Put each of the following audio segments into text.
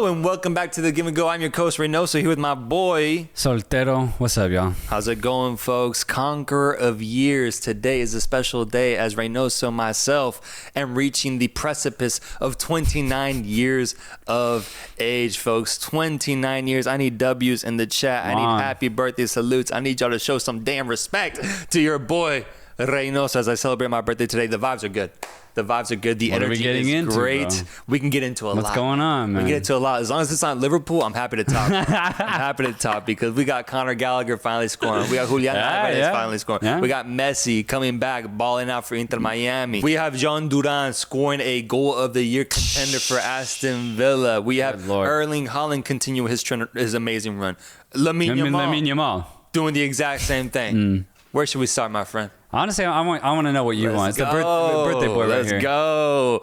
and welcome back to The Give and Go. I'm your coach, Reynoso, here with my boy Soltero. What's up, y'all? How's it going, folks? Conqueror of years. Today is a special day as Reynoso, myself, am reaching the precipice of 29 years of age, folks. 29 years. I need W's in the chat. I need happy birthday salutes. I need y'all to show some damn respect to your boy, Reynoso, as I celebrate my birthday today. The vibes are good. The vibes are good. The energy is great. Bro? We can get into a lot. What's going on, man? We can get into a lot. As long as it's not Liverpool, I'm happy to talk. I'm happy to talk because we got Conor Gallagher finally scoring. We got Julian Alvarez finally scoring. Yeah. We got Messi coming back, balling out for Inter Miami. We have John Duran scoring a goal of the year contender for Aston Villa. We have Erling Haaland continue his amazing run. Lamine Yamal doing the exact same thing. Where should we start, my friend? Honestly, I want to know what you want. It's the birthday boy right here. Let's go.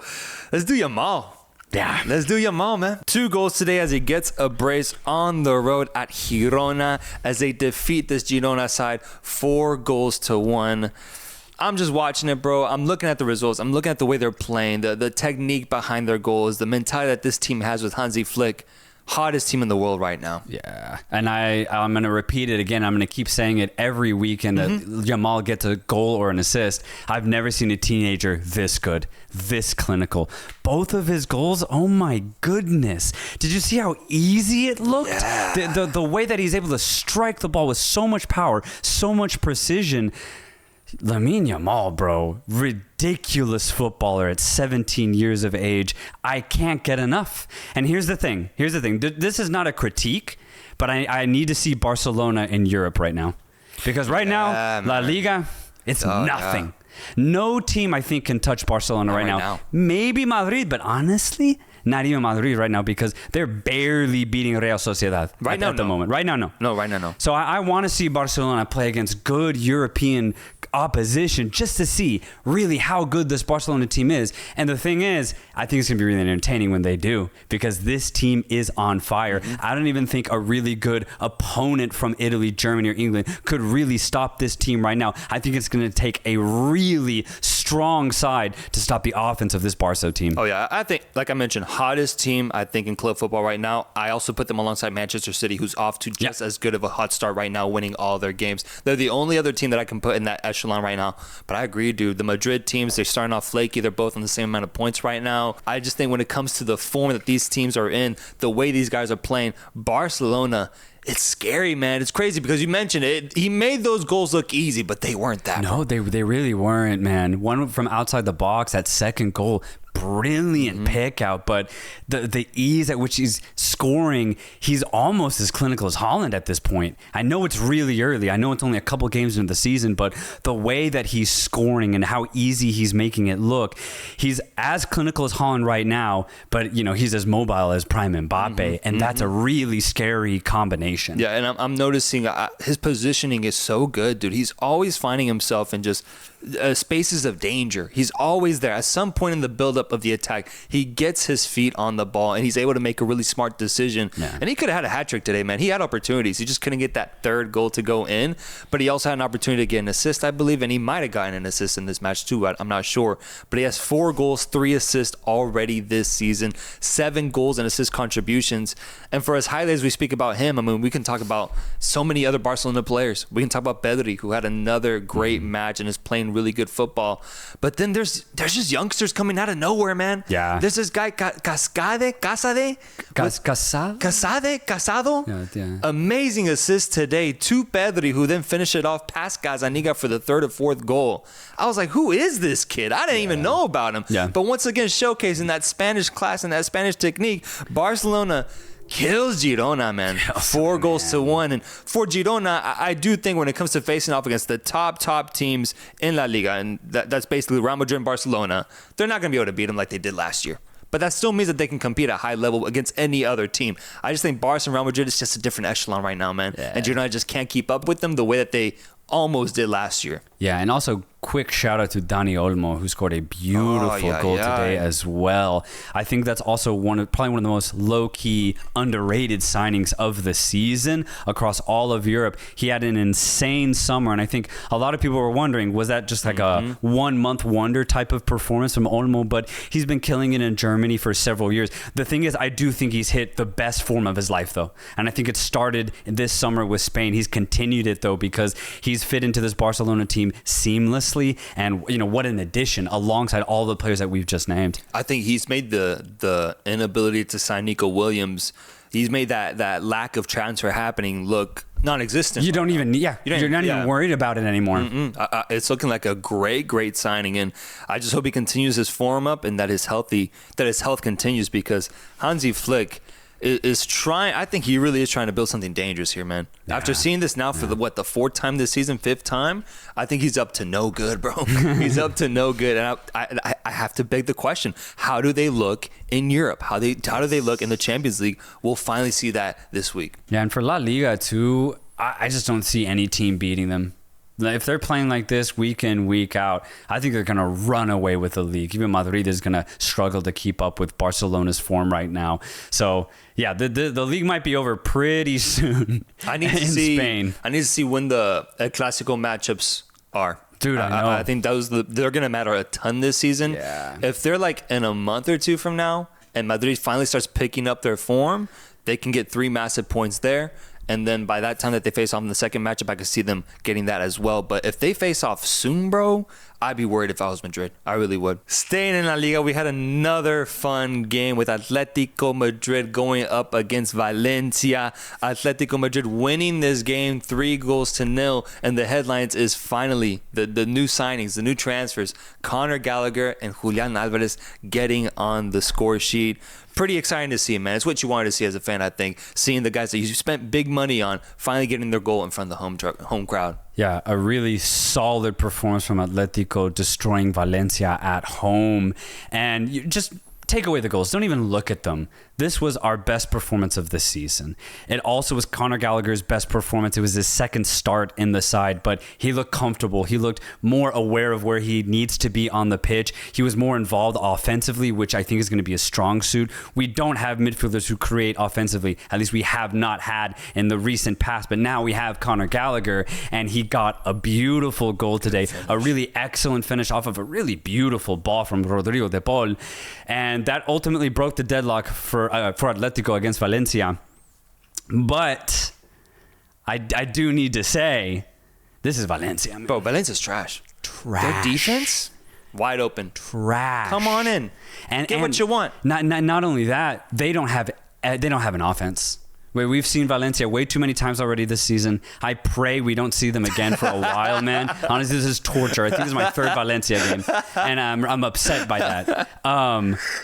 Let's do Yamal. Yeah. Let's do Yamal, man. 2 goals today as he gets a brace on the road at Girona as they defeat this Girona side 4-1. I'm just watching it, bro. I'm looking at the results. I'm looking at the way they're playing, the technique behind their goals, the mentality that this team has with Hansi Flick. Hottest team in the world right now. Yeah. And I'm going to repeat it again. I'm going to keep saying it every weekend that Yamal gets a goal or an assist. I've never seen a teenager this good, this clinical. Both of his goals, oh my goodness. Did you see how easy it looked? Yeah. The way that he's able to strike the ball with so much power, so much precision. Lamine Yamal, bro, ridiculous footballer at 17 years of age. I can't get enough. And here's the thing. This is not a critique, but I need to see Barcelona in Europe right now. Because right now, La Liga, it's nothing. Yeah. No team, I think, can touch Barcelona right now. Maybe Madrid, but honestly, not even Madrid right now because they're barely beating Real Sociedad at the moment. Right now, no. No, right now, no. So I want to see Barcelona play against good European opposition just to see really how good this Barcelona team is. And the thing is, I think it's going to be really entertaining when they do because this team is on fire. I don't even think a really good opponent from Italy, Germany, or England could really stop this team right now. I think it's going to take a really strong side to stop the offense of this Barca team. Oh, yeah. I think, like I mentioned, hottest team, I think, in club football right now. I also put them alongside Manchester City, who's off to just as good of a hot start right now, winning all their games. They're the only other team that I can put in that echelon right now. But I agree, dude. The Madrid teams, they're starting off flaky. They're both on the same amount of points right now. I just think when it comes to the form that these teams are in, the way these guys are playing, Barcelona, it's scary, man. It's crazy because you mentioned it. He made those goals look easy, but they weren't that. No, they really weren't, man. One from outside the box, that second goal, brilliant pick out, but the ease at which he's scoring, he's almost as clinical as Haaland at this point. I know it's really early. I know it's only a couple games into the season, but the way that he's scoring and how easy he's making it look, he's as clinical as Haaland right now, but he's as mobile as Prime Mbappe, and that's a really scary combination. Yeah, and I'm noticing his positioning is so good, dude. He's always finding himself in just spaces of danger. He's always there. At some point in the buildup of the attack, he gets his feet on the ball and he's able to make a really smart decision. Yeah. And he could have had a hat trick today, man. He had opportunities. He just couldn't get that third goal to go in. But he also had an opportunity to get an assist, I believe, and he might have gotten an assist in this match too. I'm not sure. But he has 4 goals, 3 assists already this season, 7 goals and assist contributions. And for as highly as we speak about him, I mean, we can talk about so many other Barcelona players. We can talk about Pedri, who had another great match and is playing really good football. But then there's just youngsters coming out of nowhere, man. Yeah. There's this guy Casado. Yeah. Amazing assist today to Pedri, who then finished it off past Gazzaniga for the 3rd or 4th goal. I was like, who is this kid? I didn't even know about him. Yeah. But once again, showcasing that Spanish class and that Spanish technique, Barcelona kills Girona, man. 4-1. And for Girona, I do think when it comes to facing off against the top teams in La Liga, and that's basically Real Madrid and Barcelona, they're not going to be able to beat them like they did last year. But that still means that they can compete at high level against any other team. I just think Barca and Real Madrid is just a different echelon right now, man. Yeah. And Girona just can't keep up with them the way that they almost did last year. Yeah, and also quick shout out to Dani Olmo, who scored a beautiful goal today as well. I think that's also probably one of the most low-key, underrated signings of the season across all of Europe. He had an insane summer, and I think a lot of people were wondering, was that just like a one-month wonder type of performance from Olmo? But he's been killing it in Germany for several years. The thing is, I do think he's hit the best form of his life, though. And I think it started this summer with Spain. He's continued it, though, because he's fit into this Barcelona team seamlessly. And what an addition alongside all the players that we've just named. I think he's made the inability to sign Nico Williams. He's made that lack of transfer happening look non-existent. You don't even you're not even worried about it anymore. It's looking like a great signing, and I just hope he continues his form up and that his health continues, because Hansi Flick is trying. I think he really is trying to build something dangerous here, man. Yeah. After seeing this now for the fourth time this season, fifth time, I think he's up to no good, bro. He's up to no good, and I have to beg the question: how do they look in Europe? How do they look in the Champions League? We'll finally see that this week. Yeah, and for La Liga too, I just don't see any team beating them. If they're playing like this week in, week out, I think they're going to run away with the league. Even Madrid is going to struggle to keep up with Barcelona's form right now. So, yeah, the league might be over pretty soon. I need to see Spain. I need to see when the El Clasico matchups are. Dude, I know. I think they're going to matter a ton this season. Yeah. If they're like in a month or two from now and Madrid finally starts picking up their form, they can get 3 massive points there. And then by that time that they face off in the second matchup, I could see them getting that as well. But if they face off soon, bro, I'd be worried if I was Madrid. I really would. Staying in La Liga, we had another fun game with Atletico Madrid going up against Valencia. Atletico Madrid winning this game 3-0. And the headlines is finally the new signings, the new transfers. Conor Gallagher and Julian Alvarez getting on the score sheet. Pretty exciting to see, man. It's what you wanted to see as a fan, I think. Seeing the guys that you spent big money on finally getting their goal in front of the home crowd. Yeah, a really solid performance from Atletico, destroying Valencia at home. And you just take away the goals. Don't even look at them. This was our best performance of the season. It also was Conor Gallagher's best performance. It was his second start in the side, but he looked comfortable. He looked more aware of where he needs to be on the pitch. He was more involved offensively, which I think is going to be a strong suit. We don't have midfielders who create offensively. At least we have not had in the recent past, but now we have Conor Gallagher, and he got a beautiful goal today. A really excellent finish off of a really beautiful ball from Rodrigo de Paul, and that ultimately broke the deadlock for Atletico against Valencia. But I do need to say, this is Valencia, man. Bro, Valencia's trash. Their defense, wide open. Trash. Come on in. And get what you want. Not only that, they don't have an offense. We've seen Valencia way too many times already this season. I pray we don't see them again for a while, man. Honestly, this is torture. I think this is my third Valencia game, and I'm upset by that.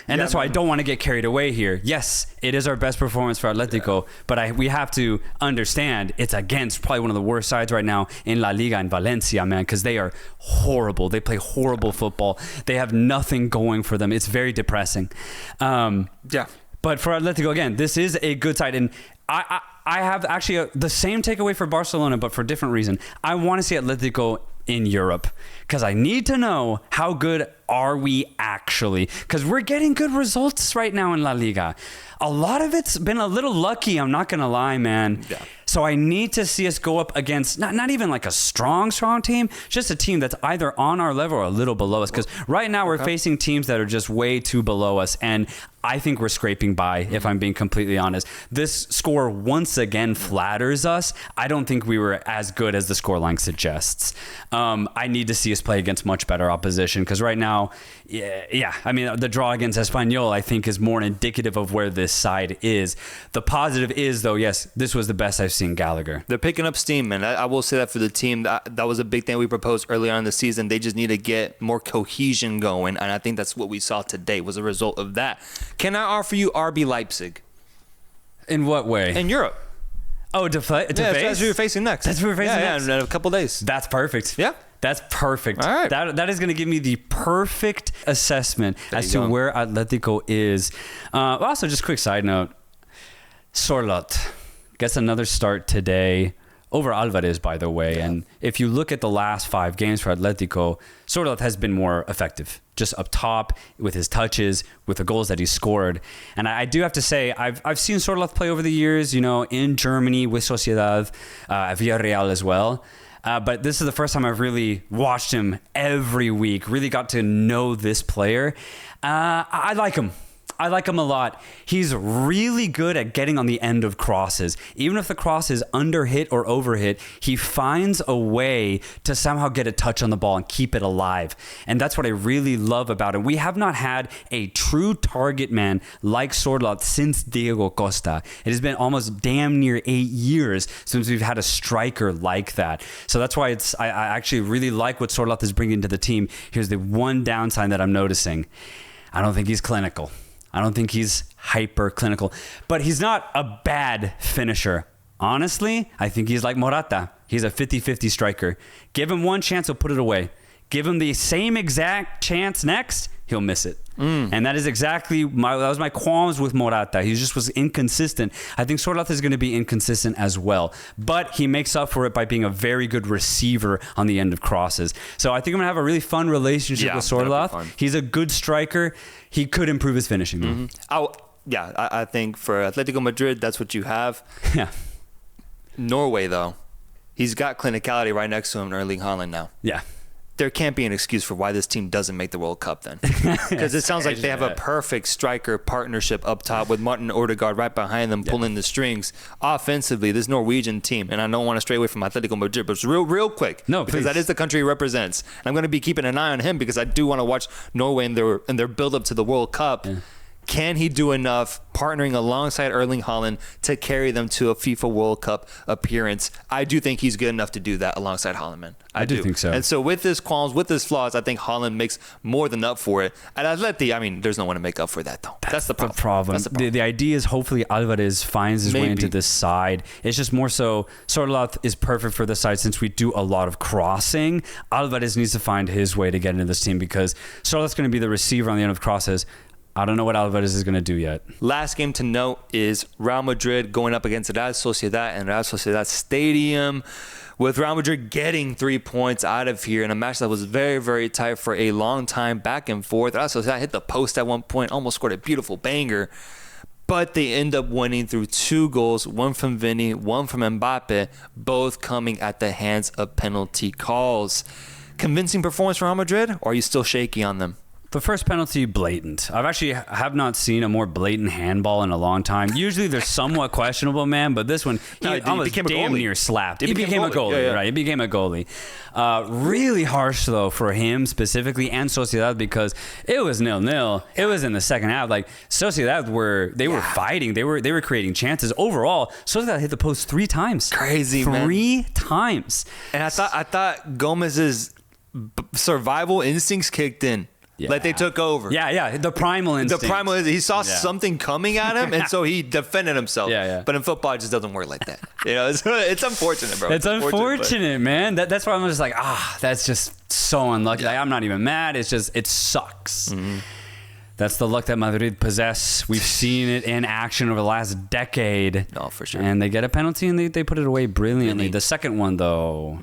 That's why I don't want to get carried away here. Yes, it is our best performance for Atletico, but we have to understand it's against probably one of the worst sides right now in La Liga in Valencia, man, because they are horrible. They play horrible football. They have nothing going for them. It's very depressing. But for Atletico, again, this is a good side. And I have actually the same takeaway for Barcelona, but for a different reason. I want to see Atletico in Europe because I need to know how good are we actually, because we're getting good results right now in La Liga. A lot of it's been a little lucky, I'm not going to lie, man. Yeah. So I need to see us go up against not even like a strong team, just a team that's either on our level or a little below us. Because right now we're facing teams that are just way too below us. And I think we're scraping by, if I'm being completely honest. This score once again flatters us. I don't think we were as good as the scoreline suggests. I need to see us play against much better opposition because right now, I mean, the draw against Espanyol, I think, is more indicative of where this side is. The positive is, though, yes, this was the best I've seen Gallagher. They're picking up steam, man. I will say that for the team. That was a big thing we proposed early on in the season. They just need to get more cohesion going, and I think that's what we saw today was a result of that. Can I offer you RB Leipzig? In what way? In Europe. Oh, to face? That's who you're facing next. That's who we're facing next? Yeah, in a couple days. That's perfect. Yeah. That's perfect. All right. That is going to give me the perfect assessment as to where Atletico is. Also, just quick side note. Sorloth gets another start today. over Alvarez, by the way. Yeah. And if you look at the last 5 games for Atletico, Sociedad has been more effective, just up top with his touches, with the goals that he scored. And I do have to say, I've seen Sociedad play over the years, in Germany with Sociedad, Villarreal as well. But this is the first time I've really watched him every week, really got to know this player. I like him. I like him a lot. He's really good at getting on the end of crosses. Even if the cross is under hit or over hit, he finds a way to somehow get a touch on the ball and keep it alive. And that's what I really love about him. We have not had a true target man like Sociedad since Diego Costa. It has been almost damn near 8 years since we've had a striker like that. So that's why I actually really like what Sociedad is bringing to the team. Here's the one downside that I'm noticing. I don't think he's clinical. I don't think he's hyper clinical, but he's not a bad finisher. Honestly, I think he's like Morata. He's a 50-50 striker. Give him one chance, he'll put it away. Give him the same exact chance next, he'll miss it. And that is exactly that was my qualms with Morata. He just was inconsistent. I think Sociedad is going to be inconsistent as well, but he makes up for it by being a very good receiver on the end of crosses. So I think I'm going to have a really fun relationship with Sociedad. He's a good striker. He could improve his finishing though. I think for Atletico Madrid, that's what you have. Yeah. Norway though, he's got clinicality right next to him in Erling Haaland now. Yeah. There can't be an excuse for why this team doesn't make the World Cup then. Because it sounds like they have a perfect striker partnership up top with Martin Odegaard right behind them pulling the strings. Offensively, this Norwegian team, and I don't want to stray away from Atletico Madrid, but it's real quick. No, because that is the country he represents. And I'm going to be keeping an eye on him because I do want to watch Norway in their build-up to the World Cup. Yeah. Can he do enough partnering alongside Erling Haaland to carry them to a FIFA World Cup appearance? I do think he's good enough to do that alongside Haaland, man. I do think so. And so with his qualms, with his flaws, I think Haaland makes more than up for it. At Atleti, there's no one to make up for that, though. That's the problem. That's the problem. The idea is hopefully Alvarez finds his way into this side. It's just more so Sociedad is perfect for this side since we do a lot of crossing. Alvarez needs to find his way to get into this team because Sociedad's going to be the receiver on the end of crosses. I don't know what Alvarez is going to do yet. Last game to note is Real Madrid going up against Real Sociedad and Real Sociedad Stadium, with Real Madrid getting 3 points out of here in a match that was very, very tight for a long time, back and forth. Real Sociedad hit the post at one point, almost scored a beautiful banger, but they end up winning through 2 goals, one from Vini, one from Mbappe, both coming at the hands of penalty calls. Convincing performance from Real Madrid, or are you still shaky on them? The first penalty, blatant. I've actually have not seen a more blatant handball in a a time. Usually they're somewhat questionable, man, but this one, he almost damn near slapped. He became a goalie, right? He became a goalie. Really harsh, though, for him specifically and Sociedad because it was 0-0. It was in the second half. Like, Sociedad were fighting. They were creating chances. Overall, Sociedad hit the post 3 times. Crazy, man. 3 times. And I thought Gomez's survival instincts kicked in. Yeah. Like they took over. Yeah. The primal instinct. He saw something coming at him, and so he defended himself. Yeah. But in football, it just doesn't work like that. It's unfortunate, bro. It's unfortunate, man. That's why I'm just like, that's just so unlucky. Like, I'm not even mad. It's just, it sucks. Mm-hmm. That's the luck that Madrid possess. We've seen it in action over the last decade. No, for sure. And they get a penalty, and they put it away brilliantly. The second one, though,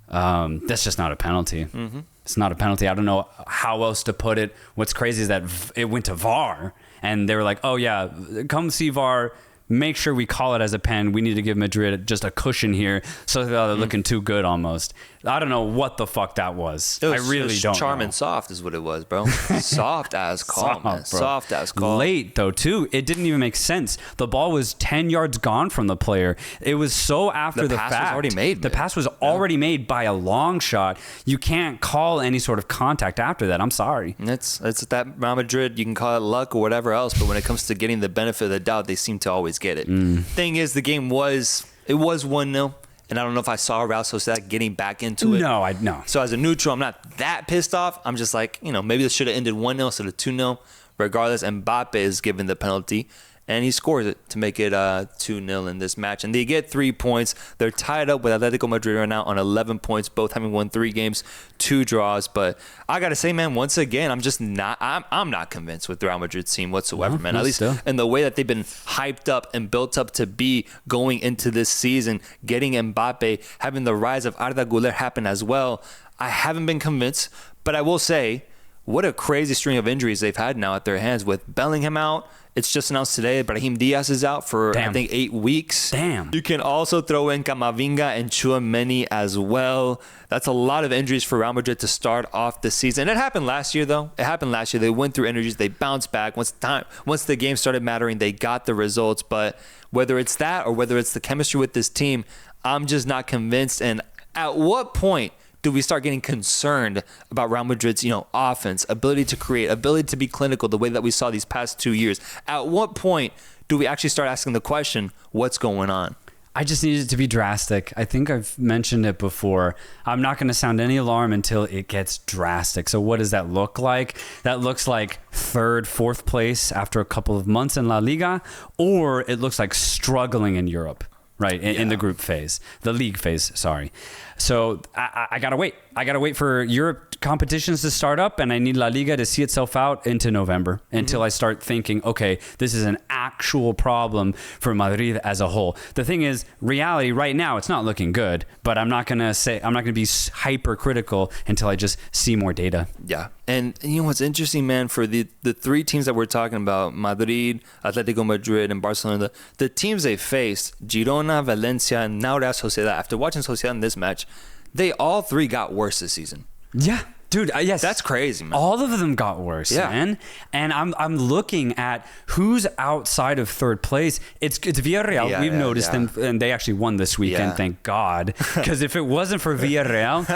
that's just not a penalty. Mm-hmm. It's not a penalty. I don't know how else to put it. What's crazy is that it went to VAR, and they were like, oh, yeah, come see VAR. Make sure we call it as a pen. We need to give Madrid just a cushion here so they're looking too good almost. I don't know what the fuck that was. I really don't know. Charm and soft is what it was, bro. Soft as call, man. Soft as call. Late, though, too. It didn't even make sense. The ball was 10 yards gone from the player. It was so after the fact. The pass was already made. The pass was already made by a long shot. You can't call any sort of contact after that. I'm sorry. It's that Real Madrid, you can call it luck or whatever else, but when it comes to getting the benefit of the doubt, they seem to always get it. Thing is, the game was 1-0. And I don't know if I saw Real Sociedad getting back into it. No. So as a neutral, I'm not that pissed off. I'm just like, maybe this should have ended 1-0 instead of 2-0. Regardless, Mbappe is given the penalty. and he scores it to make it 2-0 in this match. And they get 3 points. They're tied up with Atletico Madrid right now on 11 points, both having won 3 games, 2 draws. But I got to say, man, once again, I'm not convinced with the Real Madrid team whatsoever, man. At least in the way that they've been hyped up and built up to be going into this season, getting Mbappe, having the rise of Arda Güler happen as well. I haven't been convinced, but I will say, what a crazy string of injuries they've had now at their hands with Bellingham out. It's just announced today. Brahim Diaz is out for, I think, 8 weeks. Damn. You can also throw in Camavinga and Tchouaméni as well. That's a lot of injuries for Real Madrid to start off the season. It happened last year, though. It happened last year. They went through injuries. They bounced back. Once the game started mattering, they got the results. But whether it's that or whether it's the chemistry with this team, I'm just not convinced. And at what point do we start getting concerned about Real Madrid's, offense, ability to create, ability to be clinical the way that we saw these past 2 years? At what point do we actually start asking the question, what's going on? I just need it to be drastic. I think I've mentioned it before. I'm not going to sound any alarm until it gets drastic. So what does that look like? That looks like 3rd, 4th place after a couple of months in La Liga, or it looks like struggling in Europe. Right, in the group phase, the league phase, sorry. So I got to wait. I got to wait for Europe competitions to start up, and I need La Liga to see itself out into November until I start thinking, okay, this is an actual problem for Madrid as a whole. The thing is, reality right now, it's not looking good, but I'm not going to be hypercritical until I just see more data. Yeah. And you know what's interesting, man, for the 3 teams that we're talking about, Madrid, Atletico Madrid, and Barcelona, the teams they faced, Girona, Valencia, and now Real Sociedad, after watching Sociedad in this match, they all 3 got worse this season. Yeah. Dude, yes. That's crazy, man. All of them got worse, man. And I'm looking at who's outside of 3rd place. It's Villarreal. We've noticed them, and they actually won this weekend, thank God. Because if it wasn't for Villarreal,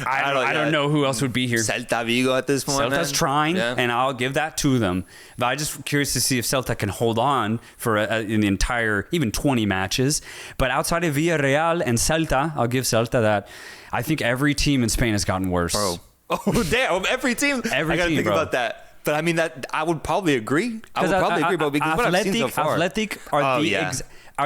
I don't know who else would be here. Celta Vigo at this point. Celta's trying, and I'll give that to them. But I'm just curious to see if Celta can hold on for in the entire, even 20 matches. But outside of Villarreal and Celta, I'll give Celta that. I think every team in Spain has gotten worse. Bro. Oh, damn. Every team. I got to think about that. But I mean, that I would probably agree. I would probably agree, but because what I've seen so far. Athletic are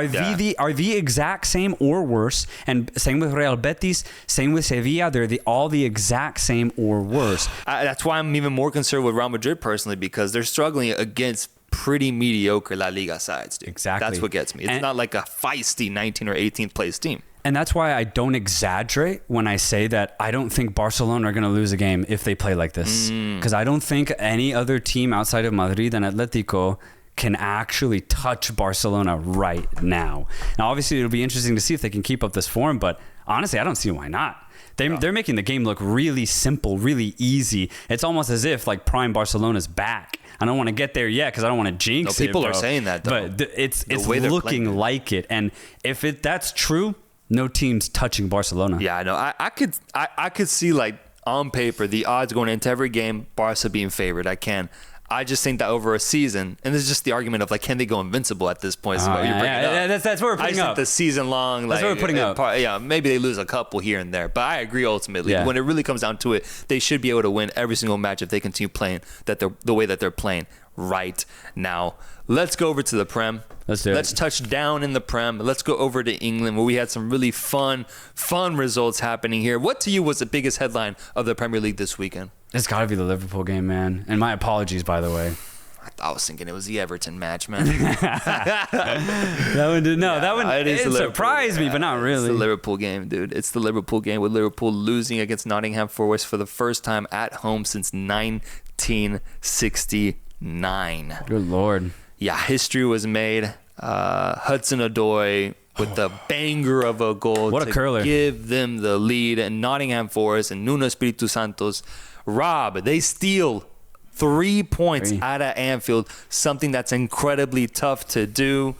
the exact same or worse, and same with Real Betis, same with Sevilla. They're all the exact same or worse. That's why I'm even more concerned with Real Madrid personally, because they're struggling against pretty mediocre La Liga sides, dude. Exactly. That's what gets me. It's not like a feisty 19th or 18th place team. And that's why I don't exaggerate when I say that I don't think Barcelona are going to lose a game if they play like this. Because I don't think any other team outside of Madrid and Atletico can actually touch Barcelona right now. Now, obviously, it'll be interesting to see if they can keep up this form, but honestly, I don't see why not. They're making the game look really simple, really easy. It's almost as if like prime Barcelona's back. I don't want to get there yet because I don't want to jinx it. People are saying that, though. But it's looking like it. And if that's true, no team's touching Barcelona. Yeah, I know. I could see, like, on paper, the odds going into every game, Barca being favored. I just think that over a season, and this is just the argument of, like, can they go invincible at this point? That's what we're putting up. I think the season long, that's what we're putting up. Yeah, maybe they lose a couple here and there, but I agree ultimately. Yeah. When it really comes down to it, they should be able to win every single match if they continue playing the way that they're playing right now. Let's go over to the Prem. Let's do it. Let's touch down in the Prem. Let's go over to England, where we had some really fun results happening here. What to you was the biggest headline of the Premier League this weekend? It's got to be the Liverpool game, man. And my apologies, by the way. I was thinking it was the Everton match, man. That one did. No, that one it surprised me, but not really. It's the Liverpool game, dude. It's the Liverpool game, with Liverpool losing against Nottingham Forest for the first time at home since 1969. Good Lord. Yeah, history was made. Hudson-Odoi with the banger of a goal what a curler. Give them the lead. And Nottingham Forest and Nuno Espiritu Santos, they steal 3 points out of Anfield, something that's incredibly tough to do.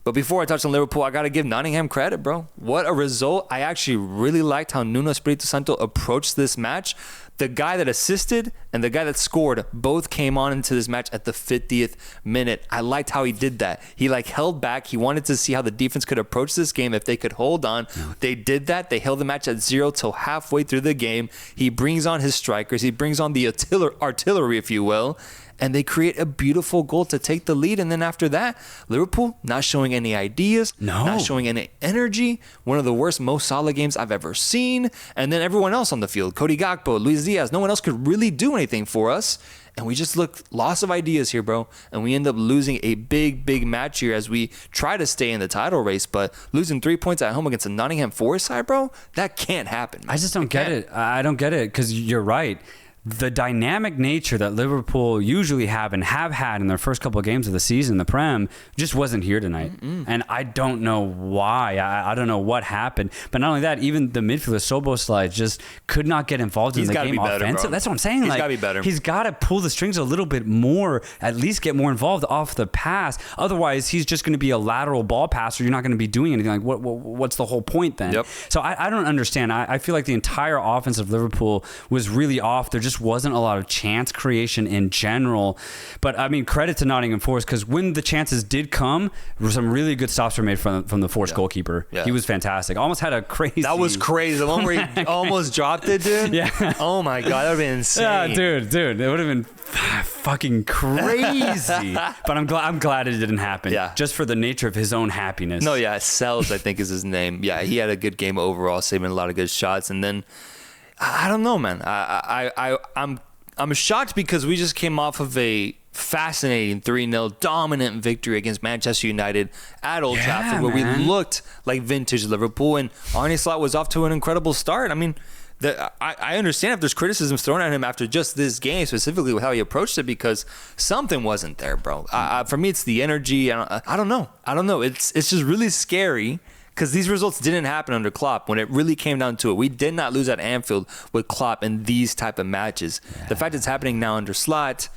But before I touch on Liverpool, I got to give Nottingham credit, bro. What a result. I actually really liked how Nuno Espiritu Santo approached this match. The guy that assisted and the guy that scored both came on into this match at the 50th minute. I liked how he did that. He held back. He wanted to see how the defense could approach this game, if they could hold on. They did that. They held the match at 0 till halfway through the game. He brings on his strikers. He brings on the artillery, if you will. and they create a beautiful goal to take the lead. And then after that, Liverpool not showing any ideas, not showing any energy. One of the worst Mo Salah games I've ever seen. And then everyone else on the field, Cody Gakpo, Luis Diaz, no one else could really do anything for us. And we just looked loss of ideas here, bro. And we end up losing a big match here as we try to stay in the title race. But losing 3 points at home against the Nottingham Forest side, bro, that can't happen. I just don't get it. I don't get it because you're right. The dynamic nature that Liverpool usually have and have had in their first couple of games of the season, the Prem, just wasn't here tonight. And I don't know why. I don't know what happened. But not only that, even the midfielder, Szoboszlai, just could not get involved in the game offensively. That's what I'm saying. He's got to be better. He's got to pull the strings a little bit more, at least get more involved off the pass. Otherwise, he's just going to be a lateral ball passer. You're not going to be doing anything. Like, what's the whole point then? Yep. So I don't understand. I feel like the entire offense of Liverpool was really off. There just wasn't a lot of chance creation in general. But I mean, credit to Nottingham Forest, because when the chances did come, some really good stops were made from the Forest goalkeeper. He was fantastic. Almost had a crazy... That was crazy. The one where he almost dropped it, dude. Yeah. Oh my God, that would have been insane. Yeah, dude. It would have been fucking crazy. But I'm glad it didn't happen. Yeah. Just for the nature of his own happiness. No, yeah. Sells, I think, is his name. Yeah, he had a good game overall, saving a lot of good shots. And then I don't know, man. I'm shocked because we just came off of a fascinating 3-0 dominant victory against Manchester United at Old Trafford, where we looked like vintage Liverpool, and Arne Slot was off to an incredible start. I mean, I understand if there's criticisms thrown at him after just this game, specifically with how he approached it, because something wasn't there, bro. For me, it's the energy. I don't know. It's just really scary. Because these results didn't happen under Klopp when it really came down to it. We did not lose at Anfield with Klopp in these type of matches. Yeah. The fact it's happening now under Slot,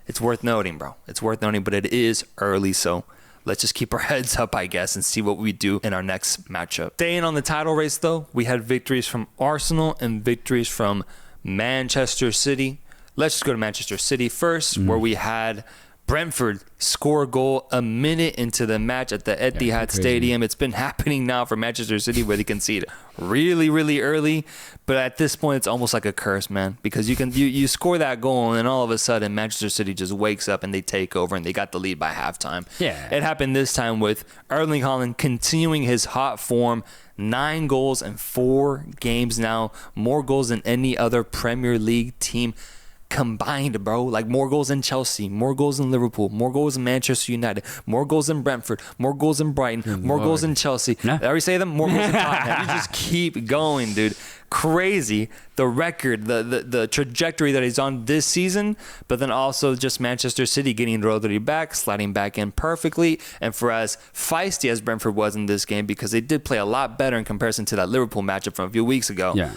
it's worth noting, bro. It's worth noting, but it is early, so let's just keep our heads up, I guess, and see what we do in our next matchup. Staying on the title race, though, we had victories from Arsenal and victories from Manchester City. Let's just go to Manchester City first, where we had Brentford score a goal a minute into the match at the Etihad Stadium. It's been happening now for Manchester City, where they concede really early. But at this point, it's almost like a curse, man, because you score that goal and then all of a sudden Manchester City just wakes up and they take over and they got the lead by halftime. Yeah, it happened this time with Erling Haaland continuing his hot form. 9 goals in 4 games now, more goals than any other Premier League team combined, bro. Like more goals than Chelsea, more goals than Liverpool, more goals than Manchester United, more goals than Brentford, more goals than Brighton, more goals than Chelsea. Yeah. Did I already say them? More goals than Tottenham. You just keep going, dude. Crazy. The record, the trajectory that he's on this season, but then also just Manchester City getting Rodri back, sliding back in perfectly. And for as feisty as Brentford was in this game, because they did play a lot better in comparison to that Liverpool matchup from a few weeks ago. Yeah.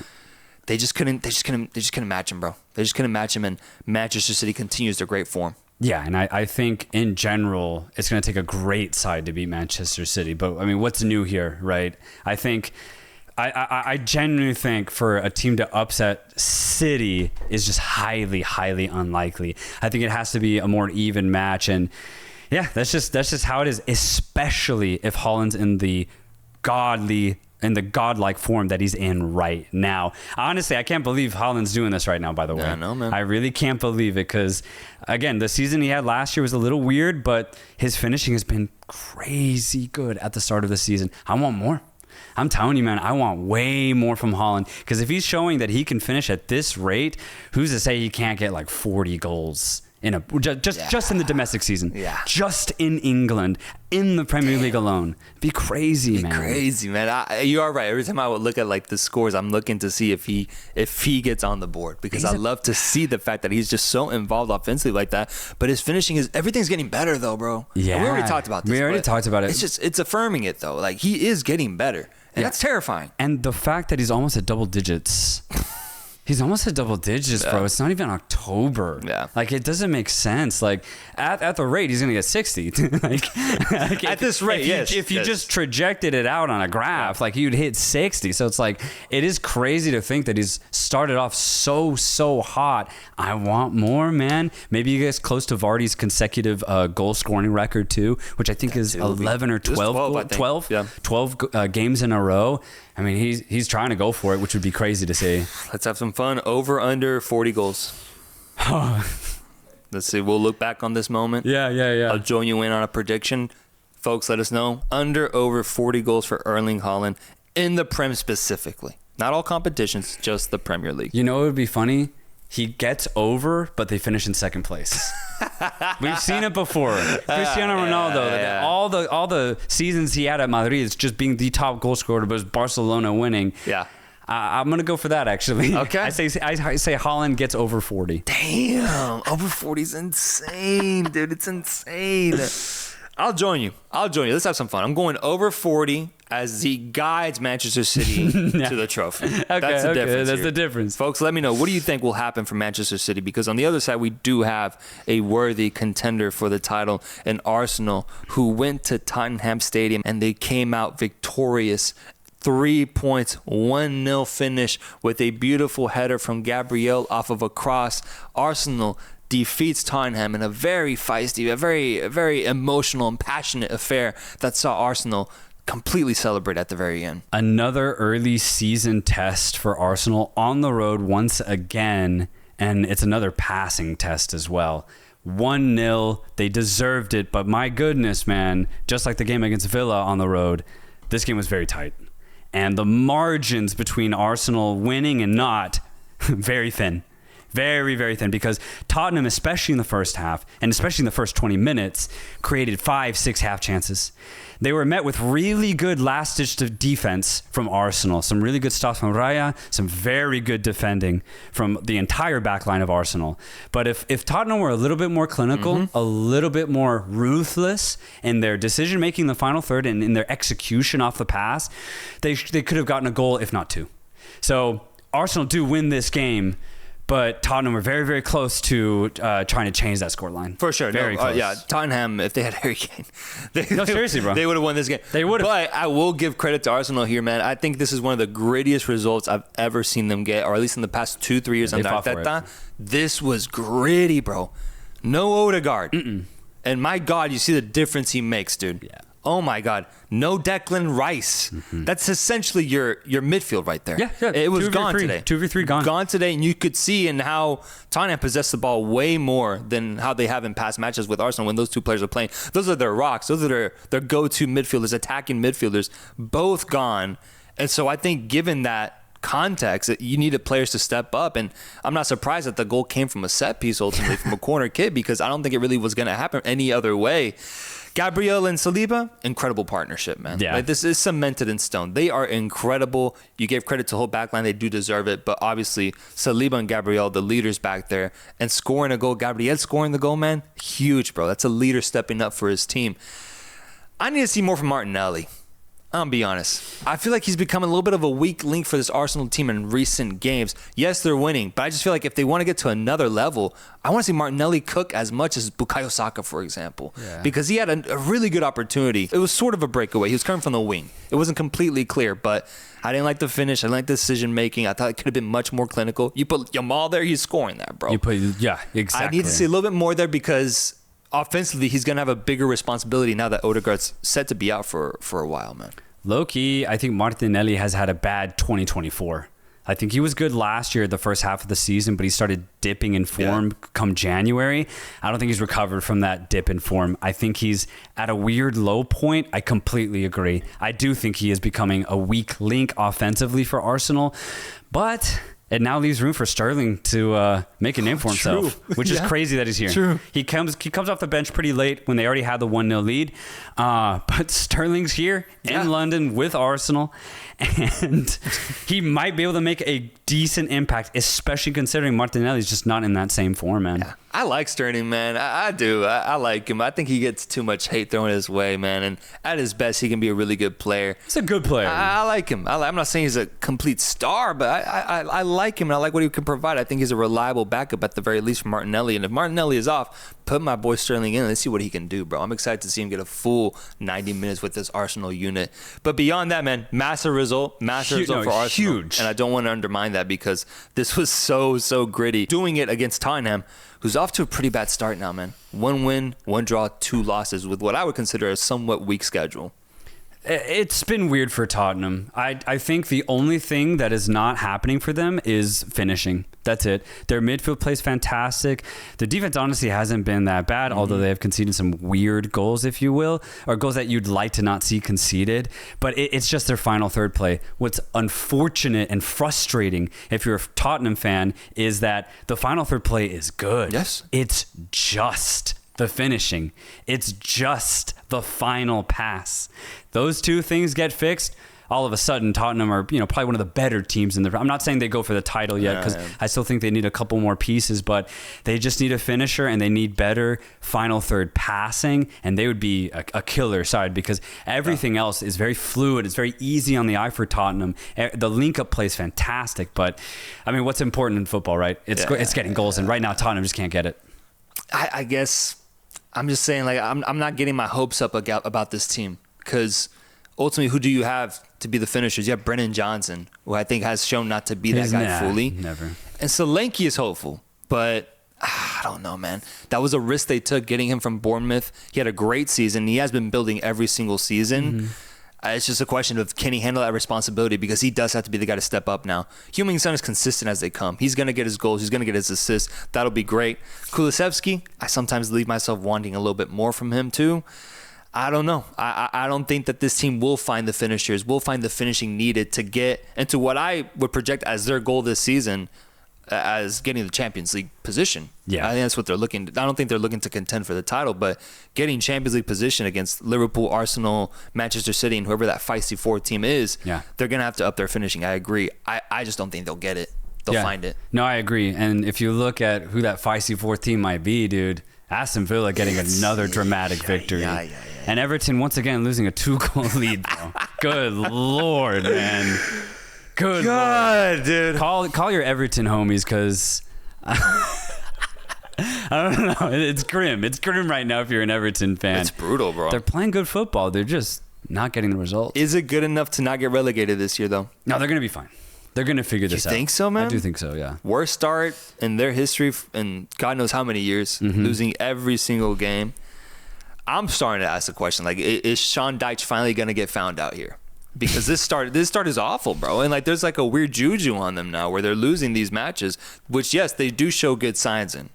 They just couldn't match him, bro. They just couldn't match him, and Manchester City continues their great form. Yeah, and I think in general, it's going to take a great side to beat Manchester City. But, I mean, what's new here, right? I think, I genuinely think for a team to upset City is just highly unlikely. I think it has to be a more even match. And, yeah, that's just how it is, especially if Haaland's in the godlike form that he's in right now. Honestly, I can't believe Haaland's doing this right now, by the way. I know, man. I really can't believe it because, again, the season he had last year was a little weird, but his finishing has been crazy good at the start of the season. I want more. I'm telling you, man, I want way more from Haaland because if he's showing that he can finish at this rate, who's to say he can't get like 40 goals in just in the domestic season. Yeah. Just in England, in the Premier League alone. Be crazy, man. Crazy, man. You are right. Every time I would look at like the scores, I'm looking to see if he gets on the board because I love to see the fact that he's just so involved offensively like that. But his finishing everything's getting better though, bro. Yeah. And we already talked about this. We already talked about it. It's affirming it though. Like he is getting better. And that's terrifying. And the fact that he's almost at double digits. He's almost at double digits, bro. It's not even October. Yeah. Like, it doesn't make sense. Like, at the rate, he's going to get 60. like at this rate, if you just trajected it out on a graph, like, you'd hit 60. So it's like, it is crazy to think that he's started off so hot. I want more, man. Maybe he gets close to Vardy's consecutive goal scoring record, too, which I think is 11 or 12. 12 games in a row. I mean, he's trying to go for it, which would be crazy to see. Let's have some fun. Over, under 40 goals. Let's see. We'll look back on this moment. Yeah. I'll join you in on a prediction. Folks, let us know. Over 40 goals for Erling Haaland in the Prem specifically. Not all competitions, just the Premier League. You know what would be funny? He gets over, but they finish in second place. We've seen it before. Cristiano Ronaldo, yeah. all the seasons he had at Madrid, it's just being the top goal scorer, but it was Barcelona winning. Yeah. I'm gonna go for that actually. Okay. I say Haaland gets over 40. Damn, over 40 is insane, dude. It's insane. I'll join you. Let's have some fun. I'm going over 40 as he guides Manchester City to the trophy. That's the difference. That's the difference. Folks, let me know. What do you think will happen for Manchester City? Because on the other side, we do have a worthy contender for the title in Arsenal, who went to Tottenham Stadium and they came out victorious. 3 points, 1-0 finish with a beautiful header from Gabriel off of a cross. Arsenal defeats Tottenham in a very feisty, a very emotional and passionate affair that saw Arsenal completely celebrate at the very end. Another early season test for Arsenal on the road once again, and it's another passing test as well. 1-0, they deserved it, but my goodness, man, just like the game against Villa on the road, this game was very tight. And the margins between Arsenal winning and not, very thin. Very, very thin, because Tottenham, especially in the first half, and especially in the first 20 minutes, created 5-6 half chances. They were met with really good last-ditch defense from Arsenal. Some really good stuff from Raya, some very good defending from the entire back line of Arsenal. But if Tottenham were a little bit more clinical, a little bit more ruthless in their decision-making in the final third and in their execution off the pass, they could have gotten a goal, if not two. So Arsenal do win this game, but Tottenham were very, very close to trying to change that scoreline. For sure. Very close. Yeah, Tottenham, if they had Harry Kane, seriously, bro. They would have won this game. They would have. But I will give credit to Arsenal here, man. I think this is one of the grittiest results I've ever seen them get, or at least in the past 2-3 years under Arteta. This was gritty, bro. No Odegaard. And my God, you see the difference he makes, dude. Yeah. Oh my God. No Declan Rice. That's essentially your midfield right there. Yeah. It was gone today. 2v3 gone. Gone today, and you could see in how Tottenham possessed the ball way more than how they have in past matches with Arsenal when those two players are playing. Those are their rocks. Those are their go-to midfielders, attacking midfielders, both gone. And so I think given that context, you needed players to step up, and I'm not surprised that the goal came from a set piece ultimately from a corner kick, because I don't think it really was going to happen any other way. Gabriel and Saliba, incredible partnership, man. Yeah. Like, this is cemented in stone. They are incredible. You gave credit to the whole backline. They do deserve it. But obviously, Saliba and Gabriel, the leaders back there, and scoring a goal. Gabriel scoring the goal, man, huge, bro. That's a leader stepping up for his team. I need to see more from Martinelli. I'll be honest. I feel like he's become a little bit of a weak link for this Arsenal team in recent games. Yes, they're winning, but I just feel like if they want to get to another level, I want to see Martinelli cook as much as Bukayo Saka, for example, because he had a really good opportunity. It was sort of a breakaway. He was coming from the wing. It wasn't completely clear, but I didn't like the finish. I didn't like the decision-making. I thought it could have been much more clinical. You put Yamal there, he's scoring that, bro. Exactly. I need to see a little bit more there, because offensively, he's going to have a bigger responsibility now that Odegaard's set to be out for a while, man. Low-key, I think Martinelli has had a bad 2024. I think he was good last year, the first half of the season, but he started dipping in form come January. I don't think he's recovered from that dip in form. I think he's at a weird low point. I completely agree. I do think he is becoming a weak link offensively for Arsenal, but it now leaves room for Sterling to make a name for himself, which is crazy that he's here. True. He comes off the bench pretty late when they already had the 1-0 lead. But Sterling's here in London with Arsenal, and he might be able to make a decent impact, especially considering Martinelli's just not in that same form, man. Yeah. I like Sterling, man. I do. I like him. I think he gets too much hate thrown his way, man. And at his best, he can be a really good player. He's a good player. I like him. I'm not saying he's a complete star, but I like him, and I like what he can provide. I think he's a reliable backup at the very least for Martinelli. And if Martinelli is off, put my boy Sterling in. Let's see what he can do, bro. I'm excited to see him get a full 90 minutes with this Arsenal unit. But beyond that, man, massive result for Arsenal. Huge. And I don't want to undermine that, because this was so gritty. Doing it against Tottenham, who's off to a pretty bad start now, man. 1 win, 1 draw, 2 losses with what I would consider a somewhat weak schedule. It's been weird for Tottenham. I think the only thing that is not happening for them is finishing. That's it. Their midfield plays fantastic. The defense honestly hasn't been that bad, although they have conceded some weird goals, if you will, or goals that you'd like to not see conceded. But it's just their final third play. What's unfortunate and frustrating, if you're a Tottenham fan, is that the final third play is good. Yes. It's just the finishing. It's just the final pass. Those two things get fixed. All of a sudden, Tottenham are probably one of the better teams in the. I'm not saying they go for the title yet because I still think they need a couple more pieces, but they just need a finisher and they need better final third passing, and they would be a killer side because everything else is very fluid. It's very easy on the eye for Tottenham. The link up play is fantastic, but I mean, what's important in football, right? It's getting goals, and right now Tottenham just can't get it. I guess I'm just saying, like, I'm not getting my hopes up about this team because ultimately, who do you have to be the finishers? You have Brennan Johnson, who I think has shown not to be that guy fully. Never. And Solanke is hopeful, but I don't know, man. That was a risk they took getting him from Bournemouth. He had a great season. He has been building every single season. It's just a question of can he handle that responsibility because he does have to be the guy to step up now. Heung-min Son is consistent as they come. He's going to get his goals. He's going to get his assists. That'll be great. Kulusevski, I sometimes leave myself wanting a little bit more from him too. I don't know. I don't think that this team will find the finishers, will find the finishing needed to get into what I would project as their goal this season, as getting the Champions League position. Yeah. I think that's what they're looking. I don't think they're looking to contend for the title, but getting Champions League position against Liverpool, Arsenal, Manchester City, and whoever that feisty fourth team is, they're going to have to up their finishing. I agree. I just don't think they'll get it. They'll find it. No, I agree. And if you look at who that feisty fourth team might be, dude, Aston Villa getting another dramatic victory. And Everton, once again, losing a 2-goal lead, bro. Good Lord, man. Good Lord. Dude. Call your Everton homies, because I don't know. It's grim. It's grim right now if you're an Everton fan. It's brutal, bro. They're playing good football. They're just not getting the results. Is it good enough to not get relegated this year, though? No, they're going to be fine. They're going to figure this out. You think so, man? I do think so, yeah. Worst start in their history in God knows how many years, losing every single game. I'm starting to ask the question, like, is Sean Dyche finally going to get found out here? Because this start is awful, bro. And, like, there's, like, a weird juju on them now where they're losing these matches, which, yes, they do show good signs in.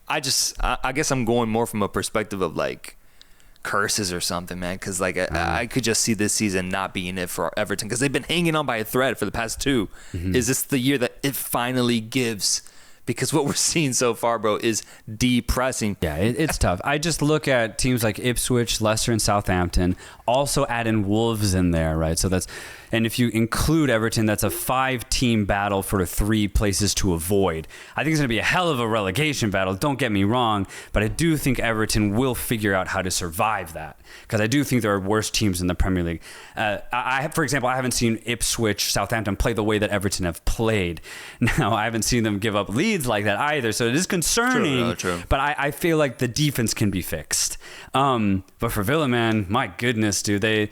I guess I'm going more from a perspective of, like, curses or something, man, because like I could just see this season not being it for Everton because they've been hanging on by a thread for the past two. Is this the year that it finally gives? Because what we're seeing so far, bro, is depressing. Yeah, it's tough. I just look at teams like Ipswich, Leicester, and Southampton. Also add in Wolves in there, right? So and if you include Everton, that's a 5-team battle for 3 places to avoid. I think it's going to be a hell of a relegation battle. Don't get me wrong, but I do think Everton will figure out how to survive that because I do think there are worse teams in the Premier League. For example, I haven't seen Ipswich, Southampton play the way that Everton have played. Now, I haven't seen them give up leads like that either, so it is concerning. True. But I feel like the defense can be fixed. But for Villa, man, my goodness, dude,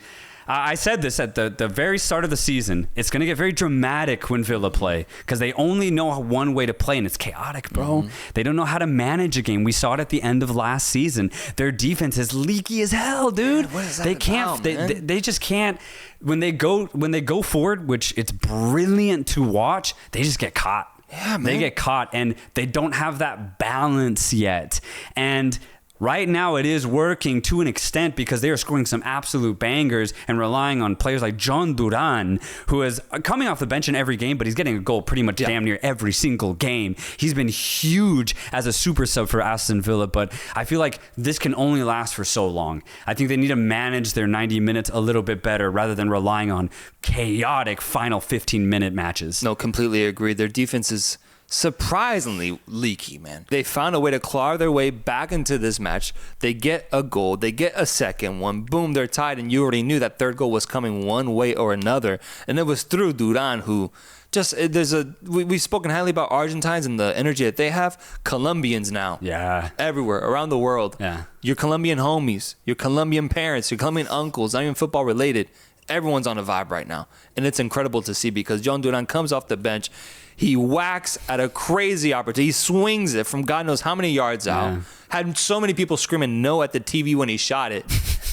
I said this at the very start of the season. It's going to get very dramatic when Villa play because they only know one way to play, and it's chaotic, bro. They don't know how to manage a game. We saw it at the end of last season. Their defense is leaky as hell, dude. Man, what is that they can't. They just can't. When they go forward, which it's brilliant to watch, they just get caught. Yeah, man. They get caught, and they don't have that balance yet. And right now, it is working to an extent because they are scoring some absolute bangers and relying on players like John Duran, who is coming off the bench in every game, but he's getting a goal pretty much damn near every single game. He's been huge as a super sub for Aston Villa, but I feel like this can only last for so long. I think they need to manage their 90 minutes a little bit better rather than relying on chaotic final 15-minute matches. No, completely agree. Their defense is surprisingly leaky, man. They found a way to claw their way back into this match. They get a goal. They get a second one. Boom, they're tied, and you already knew that third goal was coming one way or another. And it was through Duran, who just, we've spoken highly about Argentines and the energy that they have. Colombians now. Yeah. Everywhere, around the world. Yeah. Your Colombian homies, your Colombian parents, your Colombian uncles, not even football related. Everyone's on a vibe right now. And it's incredible to see because John Duran comes off the bench. He whacks at a crazy opportunity. He swings it from God knows how many yards out. Had so many people screaming no at the TV when he shot it.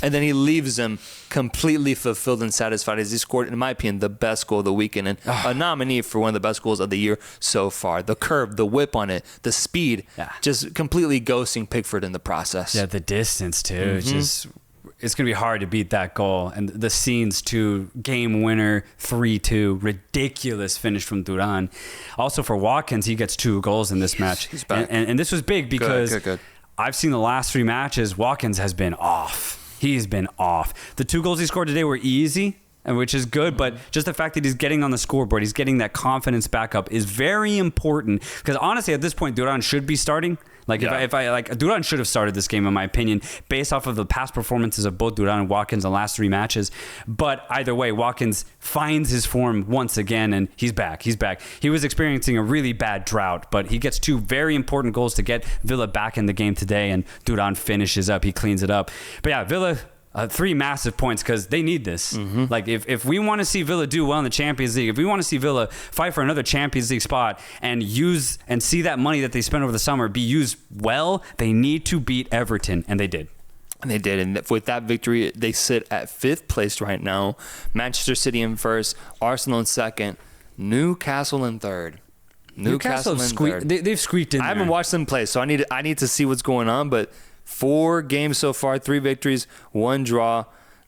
And then he leaves them completely fulfilled and satisfied as he scored, in my opinion, the best goal of the weekend and a nominee for one of the best goals of the year so far. The curve, the whip on it, the speed, just completely ghosting Pickford in the process. Yeah, the distance too. It's going to be hard to beat that goal. And the scenes too, game winner, 3-2, ridiculous finish from Duran. Also for Watkins, he gets 2 goals in this match. He's back. And this was big because Good. I've seen the last 3 matches, Watkins has been off. He's been off. The 2 goals he scored today were easy, which is good, but just the fact that he's getting on the scoreboard, he's getting that confidence back up is very important. Because honestly, at this point, Duran should be starting. If I Duran should have started this game, in my opinion, based off of the past performances of both Duran and Watkins in the last 3 matches. But either way, Watkins finds his form once again, and he's back. He was experiencing a really bad drought, but he gets 2 very important goals to get Villa back in the game today, and Duran finishes up. He cleans it up. But yeah, Villa... 3 massive points because they need this. Like if we want to see Villa do well in the Champions League, if we want to see Villa fight for another Champions League spot and see that money that they spent over the summer be used well, they need to beat Everton, and they did. And with that victory, they sit at 5th place right now. Manchester City in 1st, Arsenal in 2nd, Newcastle in 3rd. Newcastle in 3rd. They've squeaked in there. I haven't watched them play, so I need to see what's going on, but 4 games so far, 3 victories, 1 draw.